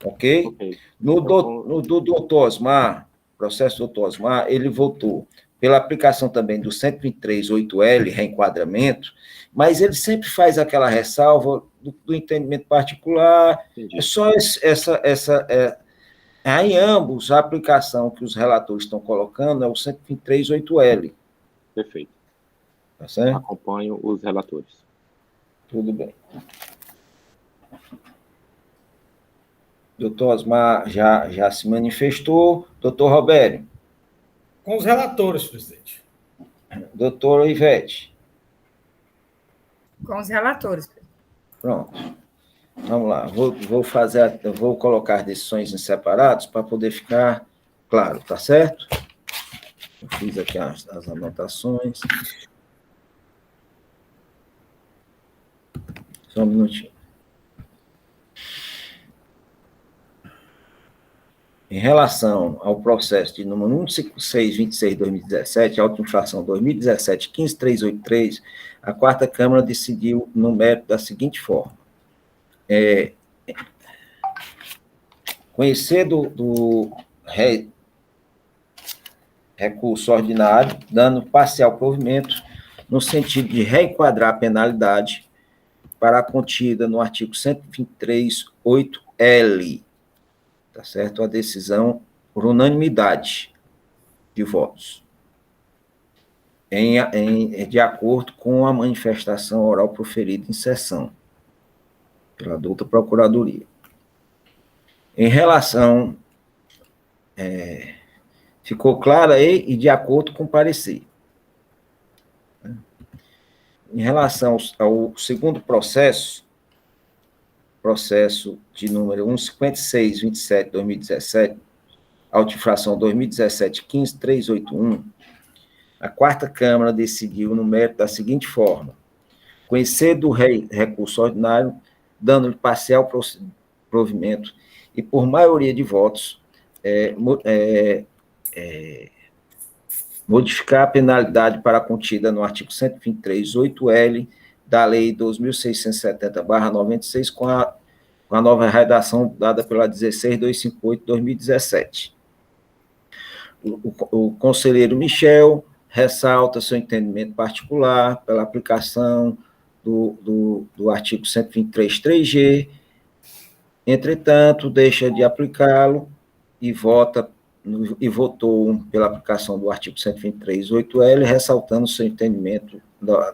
Ok? No do doutor Osmar, processo do doutor Osmar, ele votou pela aplicação também do 123, 8L, reenquadramento, mas ele sempre faz aquela ressalva do entendimento particular. Entendi. É só em ambos, a aplicação que os relatores estão colocando é o 123, 8L. Perfeito. Tá certo? Acompanho os relatores. Tudo bem. Doutor Osmar já se manifestou. Doutor Robério. Com os relatores, presidente. Doutor Ivete. Com os relatores. Pronto. Vamos lá. Vou colocar as decisões em separados para poder ficar claro, tá certo? Eu fiz aqui as anotações. Só um minutinho. Em relação ao processo de número 15626/2017, auto-infração 2017-15383, a Quarta Câmara decidiu no mérito da seguinte forma. Conhecer do recurso ordinário, dando parcial provimento, no sentido de reenquadrar a penalidade para a contida no artigo 123, 8L. Tá certo? A decisão por unanimidade de votos, de acordo com a manifestação oral proferida em sessão, pela douta Procuradoria. Em relação, ficou clara e de acordo com o parecer. Em relação ao segundo processo de número 15627/2017, auto-infração 2017-15381, a Quarta Câmara decidiu no mérito da seguinte forma: conhecer do recurso ordinário, dando-lhe parcial provimento e, por maioria de votos, modificar a penalidade para a contida no artigo 123, 8L, da Lei 2.670/96, com a nova redação dada pela 16.258/2017. O conselheiro Michel ressalta seu entendimento particular pela aplicação do artigo 123, 3G, entretanto, deixa de aplicá-lo e votou pela aplicação do artigo 123, 8L, ressaltando seu entendimento,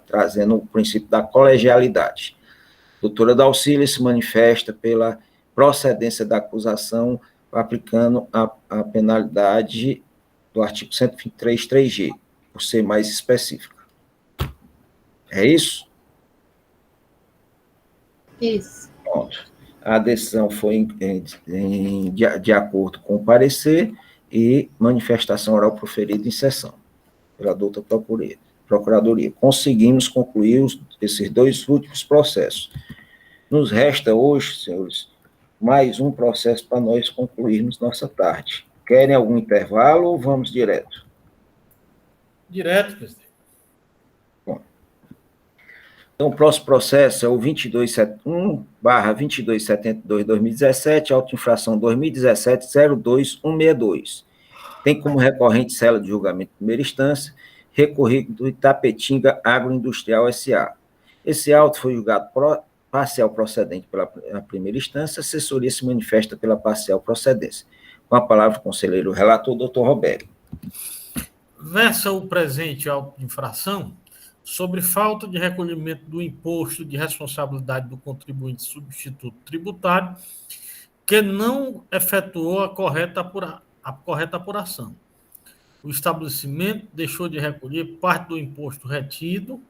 trazendo o princípio da colegialidade. Doutora Dalcília se manifesta pela procedência da acusação, aplicando a penalidade do artigo 123, 3G, por ser mais específica. É isso? Isso. Pronto. A decisão foi de acordo com o parecer e manifestação oral proferida em sessão, pela douta Procuradoria. Conseguimos concluir esses dois últimos processos. Nos resta hoje, senhores, mais um processo para nós concluirmos nossa tarde. Querem algum intervalo ou vamos direto? Direto, presidente. Então, o próximo processo é o 2271/2272/2017, autoinfração 2017-02162. Tem como recorrente cela de julgamento de primeira instância, recorrido do Itapetinga Agroindustrial S.A. Esse auto foi julgado parcial procedente pela primeira instância, a assessoria se manifesta pela parcial procedência. Com a palavra o conselheiro relator, doutor Roberto. Versa o presente auto de infração sobre falta de recolhimento do imposto de responsabilidade do contribuinte substituto tributário que não efetuou a correta apuração. O estabelecimento deixou de recolher parte do imposto retido,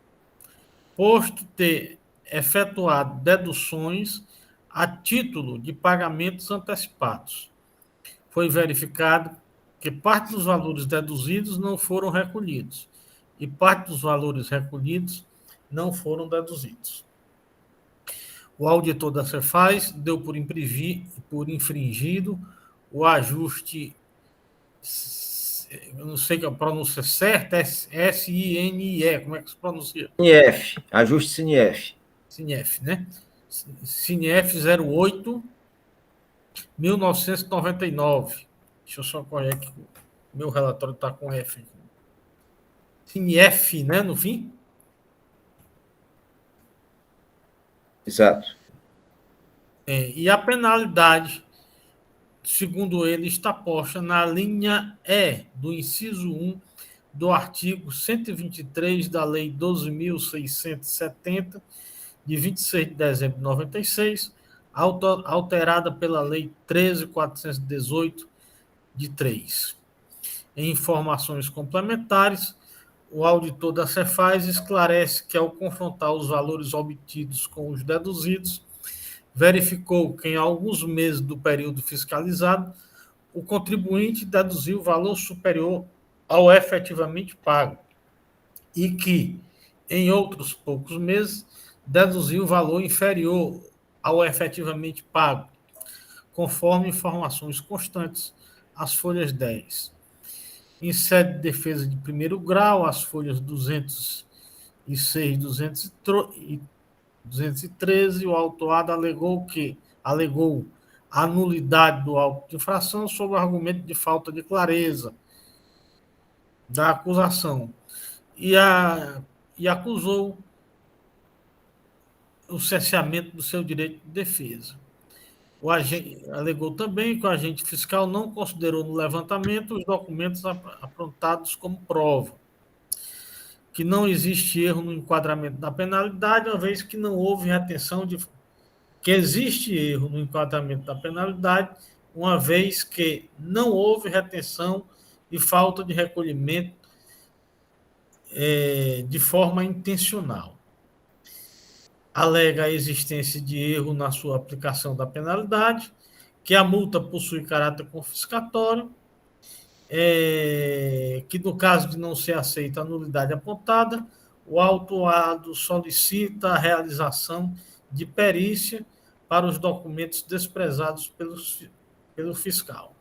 posto ter efetuado deduções a título de pagamentos antecipados. Foi verificado que parte dos valores deduzidos não foram recolhidos e parte dos valores recolhidos não foram deduzidos. O auditor da Cefaz deu por infringido o ajuste, eu não sei a pronúncia certa, SINE, como é que se pronuncia? CINIF, ajuste CINIF. CINIF, né? CINIF 08/1999. Deixa eu só correr aqui, o meu relatório está com F. CINIF, né, no fim? Exato. E a penalidade, segundo ele, está posta na linha E do inciso 1 do artigo 123 da Lei 12.670, de 26 de dezembro de 96, alterada pela Lei 13.418, de 3. Em informações complementares, o auditor da Cefaz esclarece que, ao confrontar os valores obtidos com os deduzidos, verificou que, em alguns meses do período fiscalizado, o contribuinte deduziu valor superior ao efetivamente pago e que, em outros poucos meses, deduziu valor inferior ao efetivamente pago, conforme informações constantes às folhas 10. Em sede de defesa de primeiro grau, as folhas 206 e 213, o autuado alegou a nulidade do auto de infração sob o argumento de falta de clareza da acusação e acusou o cerceamento do seu direito de defesa. O agente alegou também que o agente fiscal não considerou no levantamento os documentos aprontados como prova, que não existe erro no enquadramento da penalidade, uma vez que não houve retenção de... que existe erro no enquadramento da penalidade, uma vez que não houve retenção e falta de recolhimento de forma intencional. Alega a existência de erro na sua aplicação da penalidade, que a multa possui caráter confiscatório, que no caso de não ser aceita a nulidade apontada, o autuado solicita a realização de perícia para os documentos desprezados pelo fiscal,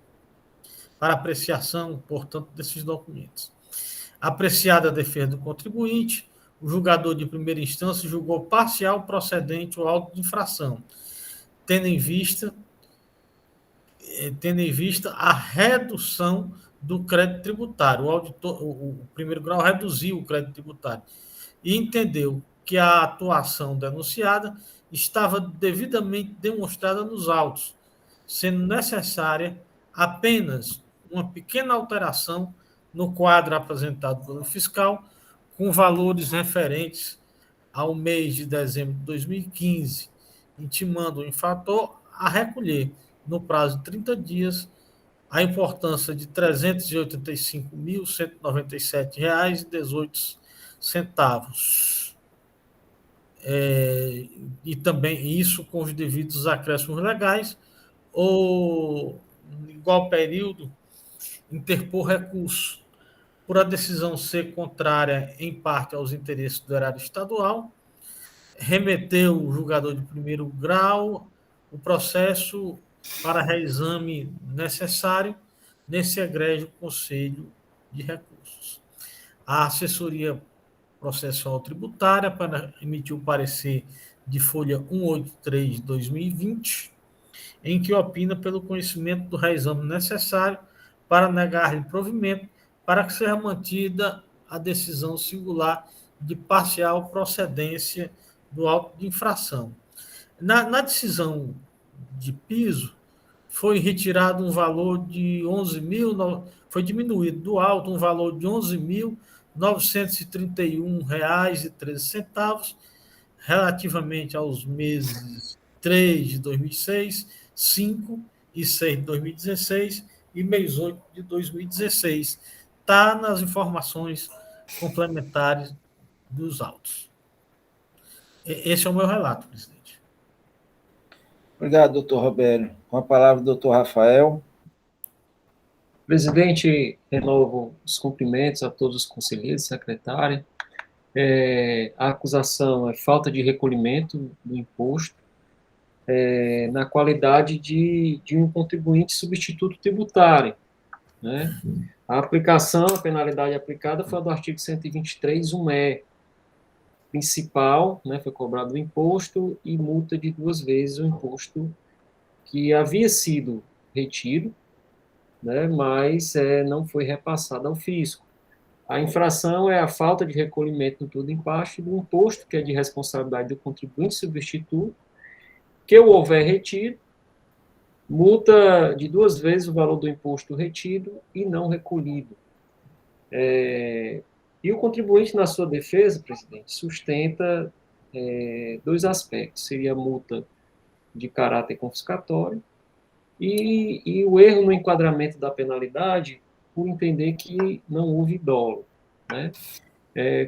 para apreciação, portanto, desses documentos. Apreciada a defesa do contribuinte, o julgador de primeira instância julgou parcial procedente o auto de infração, tendo em vista a redução do crédito tributário. O primeiro grau reduziu o crédito tributário e entendeu que a atuação denunciada estava devidamente demonstrada nos autos, sendo necessária apenas uma pequena alteração no quadro apresentado pelo fiscal, com valores referentes ao mês de dezembro de 2015, intimando o infrator a recolher, no prazo de 30 dias, a importância de R$ 385.197,18. E também isso com os devidos acréscimos legais, ou, em igual período, interpor recurso por a decisão ser contrária em parte aos interesses do erário estadual, remeteu o julgador de primeiro grau o processo para reexame necessário nesse egrégio Conselho de Recursos. A assessoria processual tributária para emitir o parecer de folha 183 de 2020, em que opina pelo conhecimento do reexame necessário para negar-lhe provimento para que seja mantida a decisão singular de parcial procedência do auto de infração. Na decisão de piso, foi retirado um valor de 11 mil, foi diminuído do auto um valor de R$ 11.931,13, relativamente aos meses 3 de 2006, 5 e 6 de 2016 e mês 8 de 2016. Está nas informações complementares dos autos. Esse é o meu relato, presidente. Obrigado, doutor Robério. Com a palavra, doutor Rafael. Presidente, renovo os cumprimentos a todos os conselheiros, secretária. A acusação é falta de recolhimento do imposto na qualidade de um contribuinte substituto tributário, né? A penalidade aplicada foi a do artigo 123(1)E, principal, né, foi cobrado o imposto e multa de 2 vezes o imposto que havia sido retido, né, mas não foi repassado ao fisco. A infração é a falta de recolhimento do todo em parte do imposto, que é de responsabilidade do contribuinte substituto, que o houver retido, multa de 2 vezes o valor do imposto retido e não recolhido. E o contribuinte, na sua defesa, presidente, sustenta 2 aspectos. Seria a multa de caráter confiscatório e o erro no enquadramento da penalidade por entender que não houve dolo, né?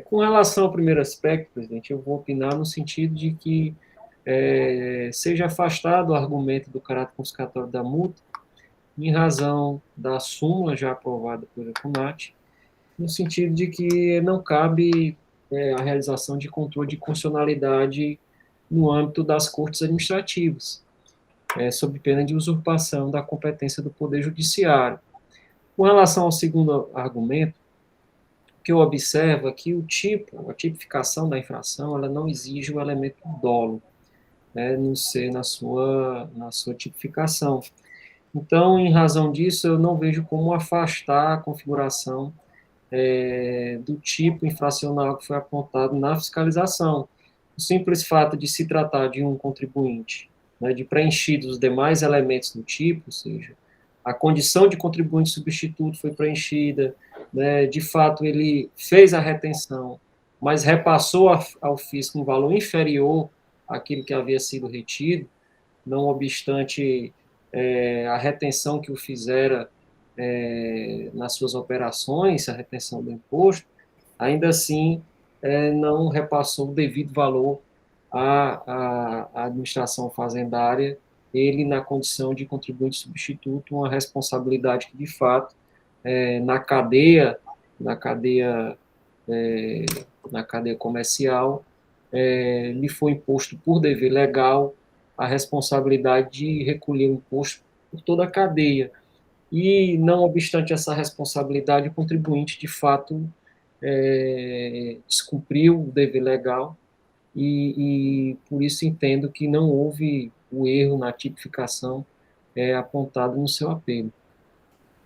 Com relação ao primeiro aspecto, presidente, eu vou opinar no sentido de que seja afastado o argumento do caráter confiscatório da multa em razão da súmula já aprovada pela CONAT, no sentido de que não cabe a realização de controle de constitucionalidade no âmbito das cortes administrativas, sob pena de usurpação da competência do Poder Judiciário. Com relação ao segundo argumento, o que eu observo é que a tipificação da infração, ela não exige o elemento dolo, né, não ser na sua tipificação. Então, em razão disso, eu não vejo como afastar a configuração do tipo infracional que foi apontado na fiscalização. O simples fato de se tratar de um contribuinte, né, de preenchidos os demais elementos do tipo, ou seja, a condição de contribuinte substituto foi preenchida, né, de fato ele fez a retenção, mas repassou ao fisco um valor inferior àquilo que havia sido retido, não obstante a retenção que o fizera nas suas operações, a retenção do imposto, ainda assim não repassou o devido valor à administração fazendária, ele na condição de contribuinte substituto, uma responsabilidade que, de fato, na cadeia comercial, lhe foi imposto por dever legal a responsabilidade de recolher o imposto por toda a cadeia. E, não obstante essa responsabilidade, o contribuinte, de fato, descumpriu o dever legal e por isso entendo que não houve o erro na tipificação apontado no seu apelo.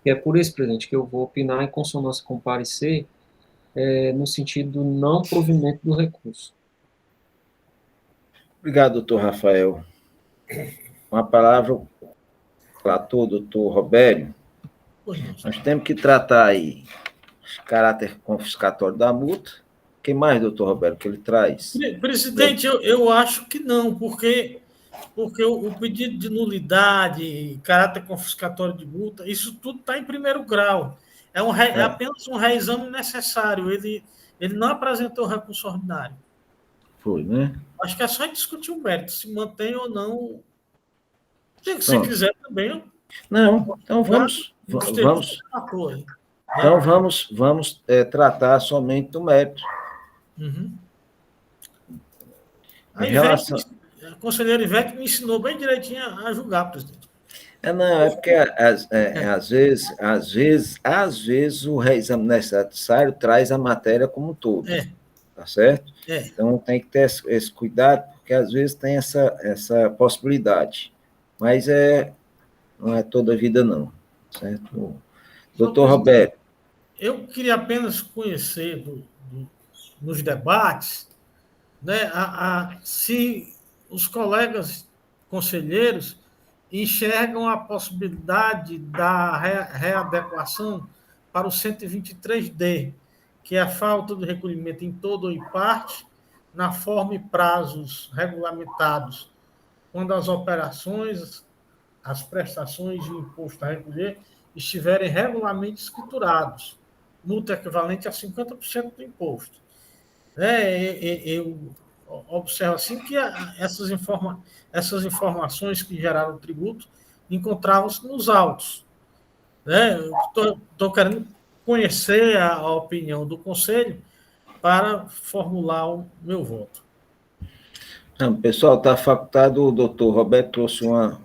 E é por isso, presidente, que eu vou opinar em consonância com o parecer no sentido do não provimento do recurso. Obrigado, doutor Rafael. Com a palavra, o relator, doutor Robério. Nós temos que tratar aí o caráter confiscatório da multa. O que mais, doutor Robério, que ele traz? Presidente, eu acho que não, porque o pedido de nulidade, caráter confiscatório de multa, isso tudo está em primeiro grau. É apenas um reexame necessário. Ele não apresentou recurso ordinário. Foi, né? Acho que é só discutir o mérito, se mantém ou não. Se quiser também. Não, então vamos tratar somente do mérito. Uhum. A conselheira Ivete me ensinou bem direitinho a julgar, presidente. Porque às vezes o reexame necessário traz a matéria como um todo. tá certo? É. Então, tem que ter esse cuidado, porque às vezes tem essa possibilidade. Mas não é toda a vida, não, certo? Doutor Roberto. Eu queria apenas conhecer nos debates, né, se os colegas conselheiros enxergam a possibilidade da readequação para o 123D, que é a falta de recolhimento em todo ou em parte, na forma e prazos regulamentados, quando as operações, as prestações de imposto a recolher estiverem regularmente escriturados, multa equivalente a 50% do imposto. Eu observo assim que essas informações que geraram o tributo encontravam-se nos autos. Estou querendo conhecer a opinião do Conselho para formular o meu voto. Não, pessoal, está facultado, o doutor Roberto trouxe um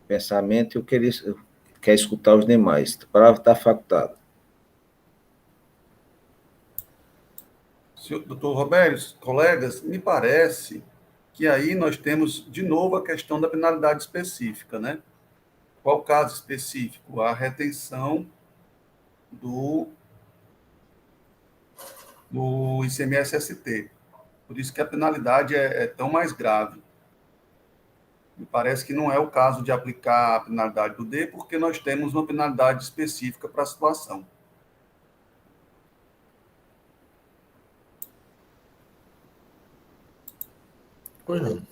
pensamento e eu quero escutar os demais. A palavra está facultada. Doutor Roberto, colegas, me parece que aí nós temos, de novo, a questão da penalidade específica, né? Qual o caso específico? A retenção do ICMS-ST. Por isso que a penalidade é tão mais grave. Me parece que não é o caso de aplicar a penalidade do D, porque nós temos uma penalidade específica para a situação. Pois não.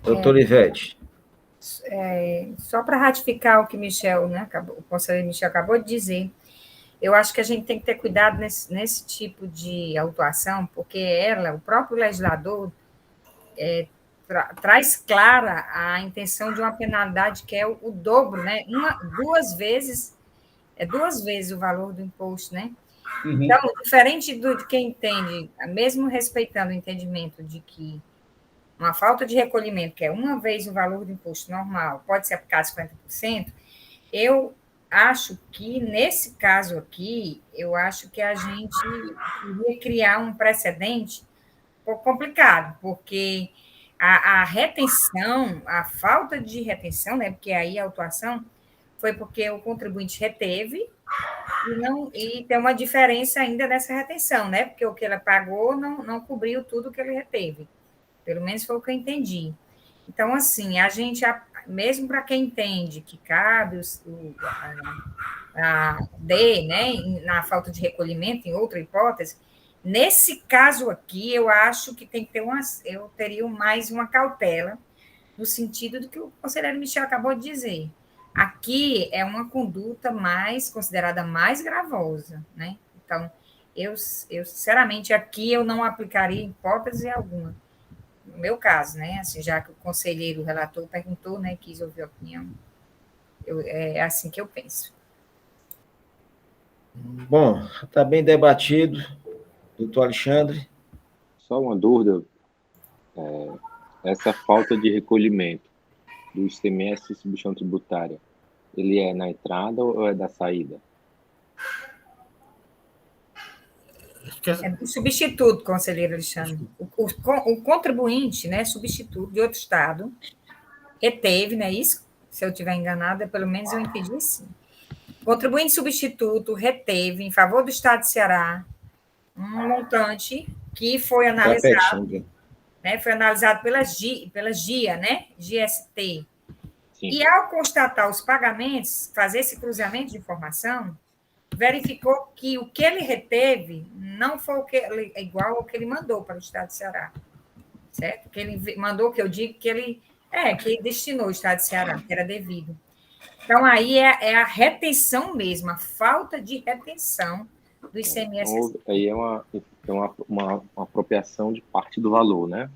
Doutor Ivete. Só para ratificar o que o conselheiro Michel acabou de dizer, eu acho que a gente tem que ter cuidado nesse tipo de autuação, porque o próprio legislador, traz clara a intenção de uma penalidade que é o dobro, né? Duas vezes o valor do imposto, né? Uhum. Então, diferente de quem entende, mesmo respeitando o entendimento de que uma falta de recolhimento, que é uma vez o valor do imposto normal, pode ser aplicado 50%, eu acho que, nesse caso aqui, eu acho que a gente iria criar um precedente um pouco complicado, porque a retenção, a falta de retenção, né, porque aí a autuação foi porque o contribuinte reteve e tem uma diferença ainda dessa retenção, né, porque o que ela pagou não cobriu tudo que ele reteve. Pelo menos foi o que eu entendi. Então, assim, a gente, mesmo para quem entende que cabe a D, né, na falta de recolhimento, em outra hipótese, nesse caso aqui, eu acho que tem que ter eu teria mais uma cautela, no sentido do que o conselheiro Michel acabou de dizer. Aqui é uma conduta considerada mais gravosa, né? Então, eu sinceramente, aqui eu não aplicaria hipótese alguma. No meu caso, né? Assim, já que o conselheiro, o relator, perguntou, né? Quis ouvir a opinião. É assim que eu penso. Bom, está bem debatido. Doutor Alexandre? Só uma dúvida. Essa falta de recolhimento do ICMS e substituição tributária, ele é na entrada ou é da saída? É do substituto, conselheiro Alexandre. O contribuinte, né, substituto de outro estado, reteve, não é isso? Se eu estiver enganada, pelo menos eu entendi assim. O contribuinte substituto reteve, em favor do estado de Ceará, um montante que foi analisado, né, foi analisado pela GIA, né, GST. Sim. E ao constatar os pagamentos, fazer esse cruzamento de informação, verificou que o que ele reteve não foi igual ao que ele mandou para o estado de Ceará, certo? Que ele mandou, que eu digo que ele destinou o estado de Ceará, que era devido. Então, aí é a retenção mesmo, a falta de retenção do ICMS. Então, aí é uma apropriação de parte do valor, né?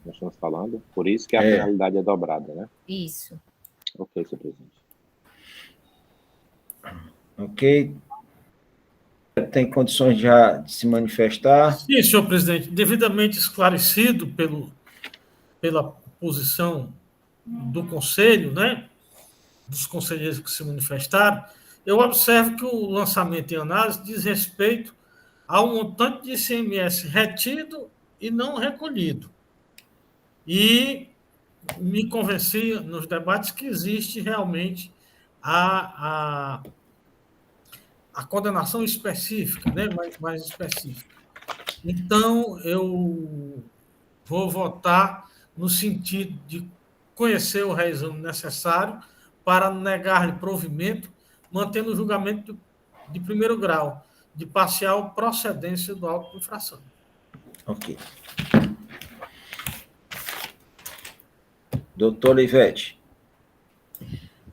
Nós estamos falando, por isso que a penalidade é dobrada, né? Isso. Ok, senhor presidente. Ok. Tem condições já de se manifestar? Sim, senhor presidente. Devidamente esclarecido pela posição do Conselho, né? Dos conselheiros que se manifestaram, eu observo que o lançamento em análise diz respeito ao montante de ICMS retido e não recolhido. E me convenci nos debates que existe realmente a condenação específica, né? mais específica. Então, eu vou votar no sentido de conhecer o reexame necessário para negar-lhe provimento, mantendo o julgamento de primeiro grau, de parcial procedência do auto de infração. Ok. Doutor Olivete.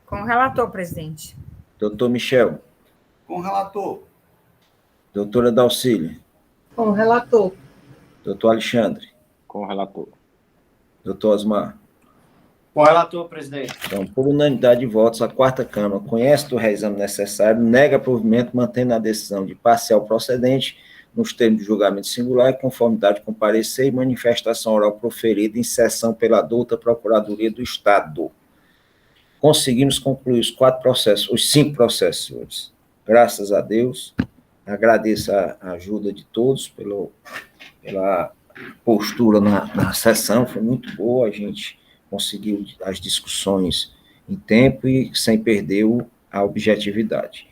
Com o relator, presidente. Doutor Michel. Com o relator. Doutora Dalcília. Com o relator. Doutor Alexandre. Com o relator. Doutor Osmar. Com o relator, presidente. Então, por unanimidade de votos, a quarta Câmara conhece do reexame necessário, nega provimento, mantendo a decisão de parcial procedente nos termos de julgamento singular, em conformidade com parecer e manifestação oral proferida em sessão pela douta Procuradoria do Estado. Conseguimos concluir os 5 processos, senhores. Graças a Deus. Agradeço a ajuda de todos pela postura na sessão, foi muito boa, a gente conseguiu as discussões em tempo e sem perder a objetividade.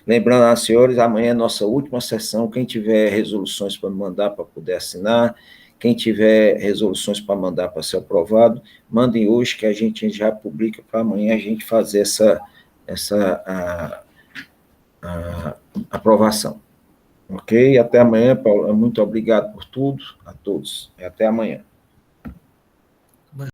Lembrando aos senhores, amanhã é nossa última sessão, quem tiver resoluções para mandar para poder assinar, quem tiver resoluções para mandar para ser aprovado, mandem hoje que a gente já publica para amanhã a gente fazer essa aprovação. Ok? Até amanhã, Paulo. Muito obrigado por tudo, a todos. Até amanhã.